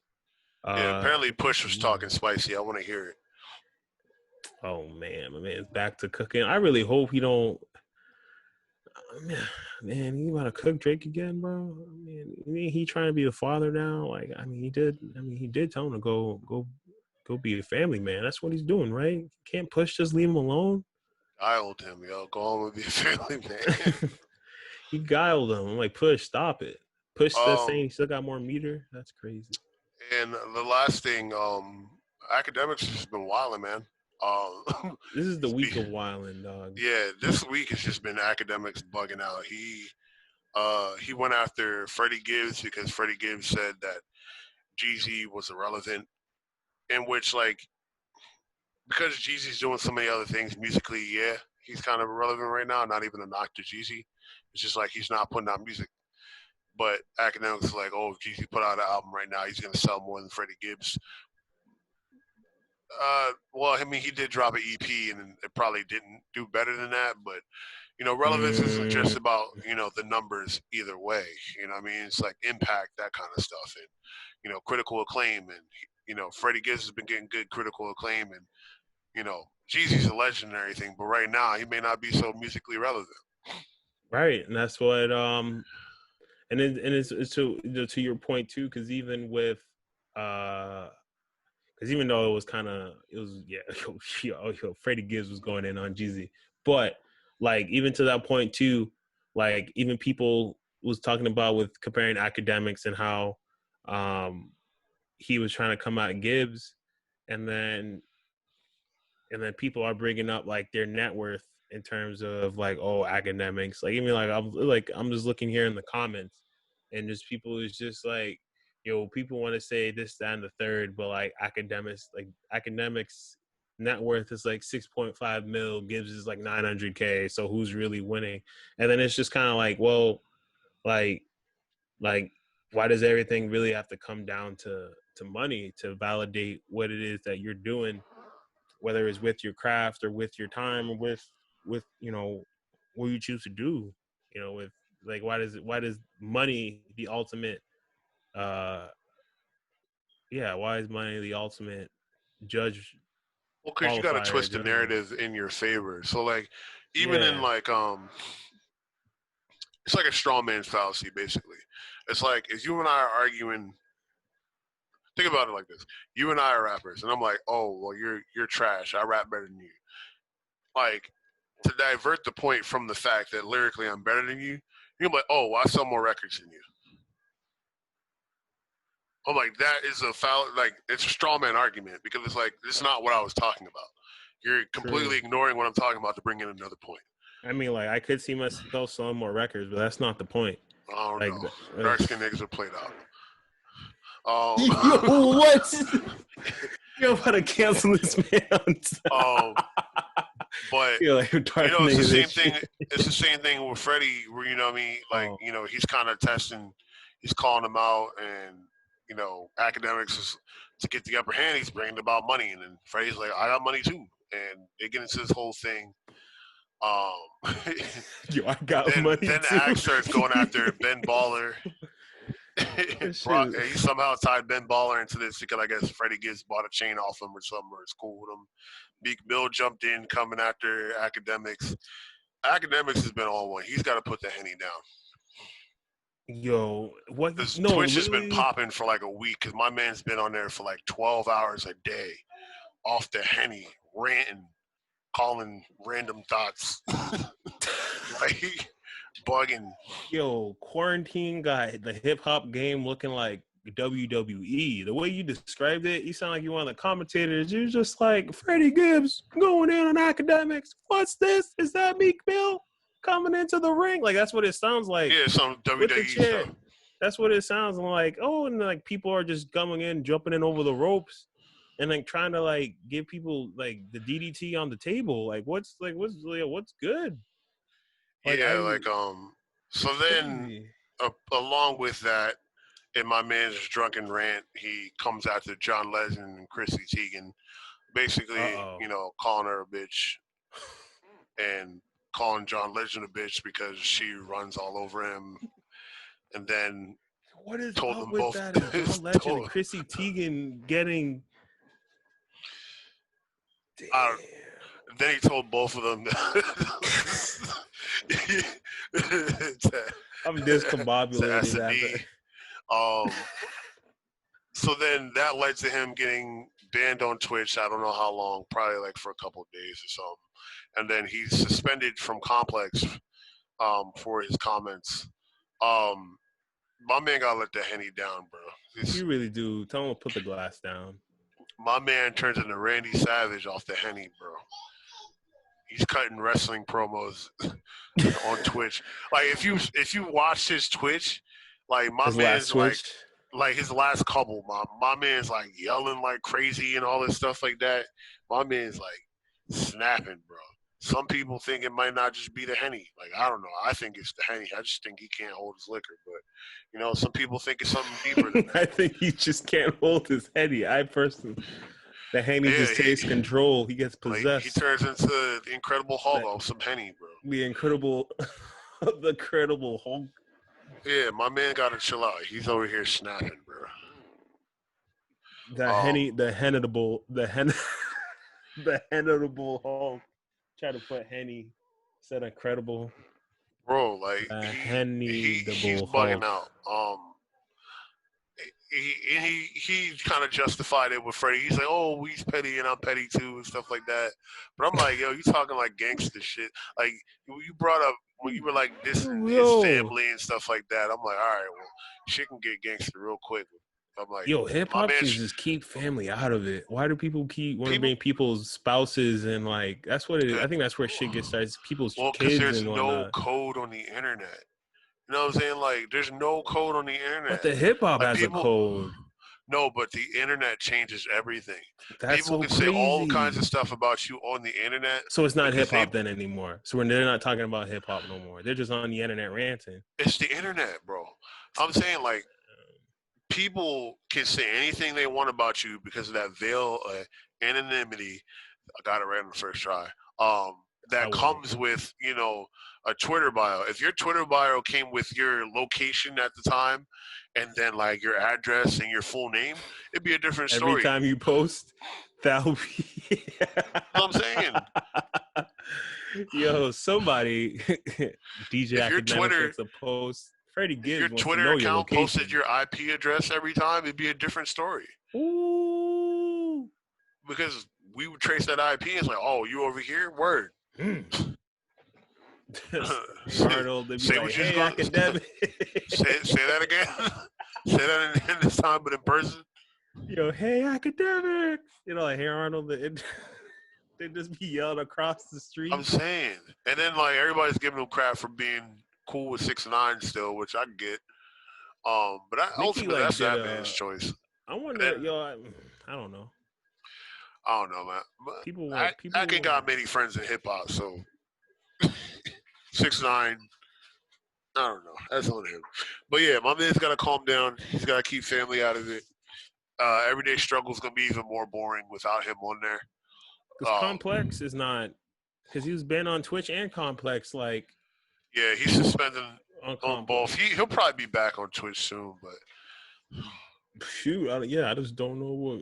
yeah. Uh, Apparently, Push was yeah. talking spicy. I want to hear it. Oh man, my man's back to cooking. I really hope he don't. Man, you want to cook Drake again, bro? I mean, he trying to be a father now. Like, he did. He did tell him to go be a family man. That's what he's doing, right? Can't Push just leave him alone. I owed him, yo. Go home and be a family man. He guiled him. I'm like, Push, stop it. Push still saying um, he still got more meter. That's crazy. and the last thing, academics has just been wilding, man. This is the he's be, week of wilding, dog. yeah. This week has just been academics bugging out. He went after Freddie Gibbs because Freddie Gibbs said that Jeezy was irrelevant, in which like because Jeezy's doing so many other things musically, yeah, he's kind of irrelevant right now. Not even a knock to Jeezy. It's just like he's not putting out music. But academics is like, oh, if Jeezy put out an album right now, he's gonna sell more than Freddie Gibbs. Well, I mean, he did drop an EP, and it probably didn't do better than that. But relevance isn't just Mm, about the numbers either way. I mean, it's like impact, that kind of stuff, and critical acclaim, and Freddie Gibbs has been getting good critical acclaim, and Jeezy's a legendary thing, but right now he may not be so musically relevant. right, and that's what it's to your point too, because even with because even though it was Freddie Gibbs was going in on Jeezy, but like even to that point too, like even people was talking about with comparing academics and how um he was trying to come at Gibbs, and then people are bringing up like their net worth in terms of like, oh, academics, like even I'm just looking here in the comments, and just people is just like, people want to say this, that, and the third, but like academics net worth is like 6.5 mil, Gibbs is like 900K, so who's really winning? And then it's just kind of like, well, like like why does everything really have to come down to money to validate what it is that you're doing, whether it's with your craft or with your time or with what you choose to do, with like why does money the ultimate uh why is money the ultimate judge Well, because you got to qualifier twist the judgment? narrative in your favor. So like, even in Yeah. like it's like a straw man fallacy basically. It's like if you and I are arguing. Think about it like this: you and I are rappers, and I'm like, "Oh, well, you're trash. I rap better than you." Like to divert the point from the fact that lyrically I'm better than you, you're like, "Oh, well, I sell more records than you." I'm like, that is a foul. Like it's a straw man argument because it's like it's not what I was talking about. You're True. completely ignoring what I'm talking about to bring in another point. I mean, like, I could see myself selling more records, but that's not the point. I don't Like, know. Dark skinned niggas are played out. Yo, what? Yo, about to cancel this man. But Yo, like, it's the same shit. thing. It's the same thing with Freddie, where what I mean, like he's kind of testing, he's calling him out, and academics is to get the upper hand. He's bringing about money, and then Freddie's like, I got money too, and they get into this whole thing. Yo, I got then money then too. Axe starts going after Ben Baller. He somehow tied Ben Baller into this because I guess Freddie Gibbs bought a chain off him or something, or it's cool with him. Meek Mill jumped in, coming after Academics. Academics has been on one. He's got to put the Henny down. Yo, what? This No, Twitch literally? has been popping for like a week because my man's been on there for like 12 hours a day off the Henny, ranting, calling random thoughts. Like, bugging. Yo, quarantine got the hip hop game looking like WWE. The way you described it, you sound like you one of the commentators. You're just like, Freddie Gibbs going in on Academics. What's this? Is that Meek Mill coming into the ring? Like, that's what it sounds like. Yeah, some WWE stuff. That's what it sounds like. Oh, and like people are just coming in, jumping in over the ropes, and like trying to like give people like the DDT on the table. Like, what's good? Like, so then along with that, in my man's drunken rant, he comes after John Legend and Chrissy Teigen, basically, calling her a bitch and calling John Legend a bitch because she runs all over him. And then what is told up them with both, that? John Legend and Chrissy Teigen getting. Then he told both of them. I'm discombobulated. So then that led to him getting banned on Twitch. I don't know how long, probably like for a couple of days or something. And then he's suspended from Complex for his comments. My man gotta let the Henny down, bro. You really do. Tell him to put the glass down. My man turns into Randy Savage off the Henny, bro. He's cutting wrestling promos on Twitch. Like if you watch his Twitch, like my man's like his last couple, my man's like yelling like crazy and all this stuff like that. My man's like snapping, bro. Some people think it might not just be the Henny. Like, I don't know. I think it's the Henny. I just think he can't hold his liquor. But, some people think it's something deeper than that. I think he just can't hold his Henny. The Henny just takes control. He gets possessed. Like, he turns into the Incredible Hulk off some Henny, bro. The Incredible Hulk. Yeah, my man got to chill out. He's over here snapping, bro. The Hennable Hulk. Try to put Henny instead of Credible. Bro, like he's bugging out. He kind of justified it with Freddie. He's like, oh, he's petty and I'm petty too and stuff like that. But I'm like, yo, you talking like gangster shit. Like you brought up when you were like dissing his family and stuff like that. I'm like, all right, well, shit can get gangster real quick. I'm like, yo, hip hop should just keep family out of it. Why do people want to bring people's spouses and like that's what it is? I think that's where shit gets started. People's kids because there's and no code on the internet. You know what I'm saying? Like, there's no code on the internet. But the hip hop has a code. No, but the internet changes everything. That's people can say all kinds of stuff about you on the internet. So it's not hip hop then anymore. So they're not talking about hip hop no more. They're just on the internet ranting. It's the internet, bro. I'm saying like people can say anything they want about you because of that veil of anonymity. I got it right on the first try. That comes with, a Twitter bio. If your Twitter bio came with your location at the time and then like your address and your full name, it'd be a different story. Every time you post, that'll be what I'm saying. Yo, somebody DJ if your Twitter makes a post. Freddie Gibbs if your Twitter account posted your IP address every time, it'd be a different story. Ooh. Because we would trace that IP and it's like, oh, you over here? Word. Arnold, say like, what you hey, Akademiks. say that again. Say that in this time, but in person. Yo, hey, Akademiks. Like, hey, Arnold. They just be yelling across the street. I'm saying. And then, like, everybody's giving him crap for being cool with 6ix9ine still, which I get. But Nicki ultimately, like that's did that man's choice. I And wonder, then yo, I don't know. I don't know, man. But People I ain't got many friends in hip hop, so 6ix9ine. I don't know. That's on him. But yeah, my man's got to calm down. He's got to keep family out of it. Everyday struggle is gonna be even more boring without him on there. because Complex is not because he was banned on Twitch and Complex Yeah, he's suspended on on Complex. both. He'll probably be back on Twitch soon, but Shoot, I just don't know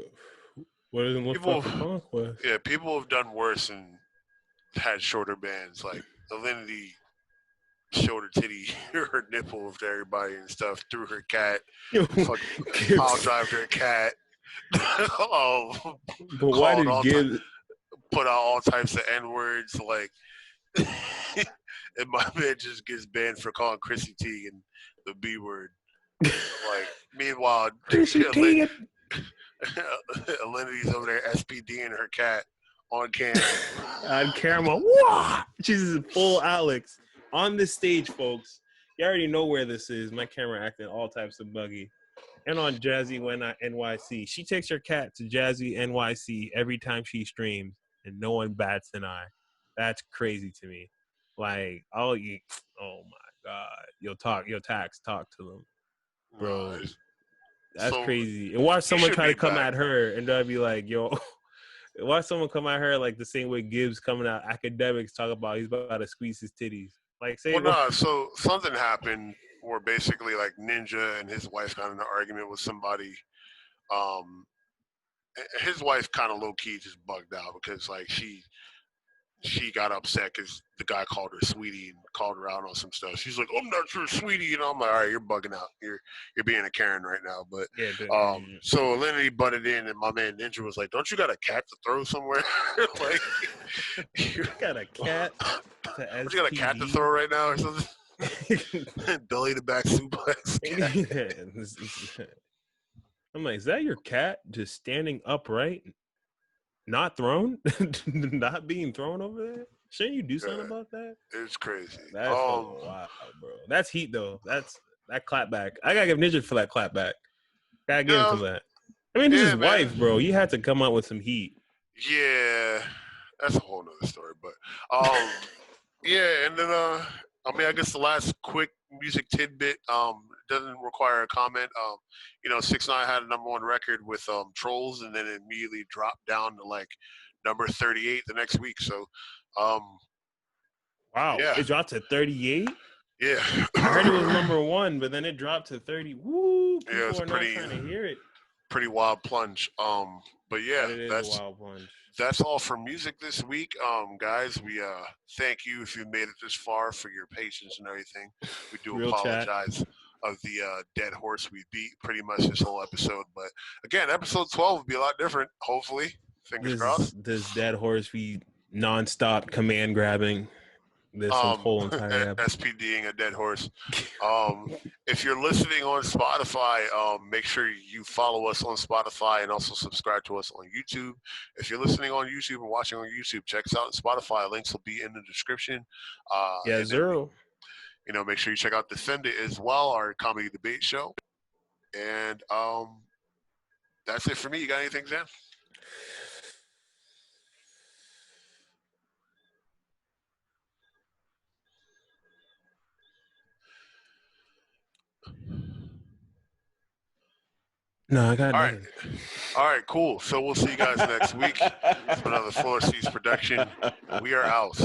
what doesn't look people, like for Conquest. yeah, people have done worse and had shorter bans. Like Alinity showed her titty, her nipple to everybody and stuff through her cat. Yo, Fucking pile drived her cat. Oh, but why did Gibbs? put out all types of N words like, and my man just gets banned for calling Chrissy Teigen the B word. Like, meanwhile, Chrissy Teigen. Alinity's over there SPDing her cat on camera. On camera, what? She's full Alex on this stage, folks. You already know where this is. My camera acting all types of buggy. And on Jazzy NYC. She takes her cat to Jazzy NYC every time she streams, and no one bats an eye. That's crazy to me. Like, oh my God. Tax, talk to them. Bro. That's So crazy. And watch someone try to come back. at her, and they'll be like, yo, watch someone come at her like the same way Gibbs coming out, Akademiks talk about he's about to squeeze his titties. Like, say, so something happened where basically like Ninja and his wife got in an argument with somebody. His wife kind of low key just bugged out because like she got upset because the guy called her sweetie and called her out on some stuff. She's like, "I'm not your sweetie," you know. I'm like, "All right, you're bugging out. You're being a Karen right now." But so Lenny butted in, and my man Ninja was like, "Don't you got a cat to throw somewhere? Like, you got a cat? Don't you got a cat to throw right now or something?" Belly to back suplex. I'm like, is that your cat just standing upright? Not thrown, not being thrown over there. Shouldn't you do something about that? It's crazy. That's wild, bro. That's heat though. That's that clapback. I gotta give Ninja for that clapback. Gotta give him for that. I mean, this is his wife, bro. You had to come out with some heat. Yeah, that's a whole nother story. But yeah, and then I guess the last quick music tidbit doesn't require a comment. 6ix9ine had a #1 record with Trolls, and then it immediately dropped down to like number 38 the next week. So, wow, yeah. It dropped to 38. Yeah, I heard it was #1, but then it dropped to 30. Woo! People yeah, it's are not trying to hear it. Pretty wild plunge. But yeah, that's a wild plunge. That's all for music this week. Guys, we thank you if you made it this far for your patience and everything. We do apologize of the dead horse we beat pretty much this whole episode. But again, episode 12 will be a lot different, hopefully. Fingers crossed. This dead horse be nonstop command grabbing this whole entire episode. SPDing a dead horse. If you're listening on Spotify, make sure you follow us on Spotify and also subscribe to us on YouTube. If you're listening on YouTube or watching on YouTube, check us out on Spotify. Links will be in the description. Zero. Make sure you check out Defend It as well, our comedy debate show. And that's it for me. You got anything, Sam? No, I got nothing. All right, cool. So we'll see you guys next week for another FloorSeats production. We are out.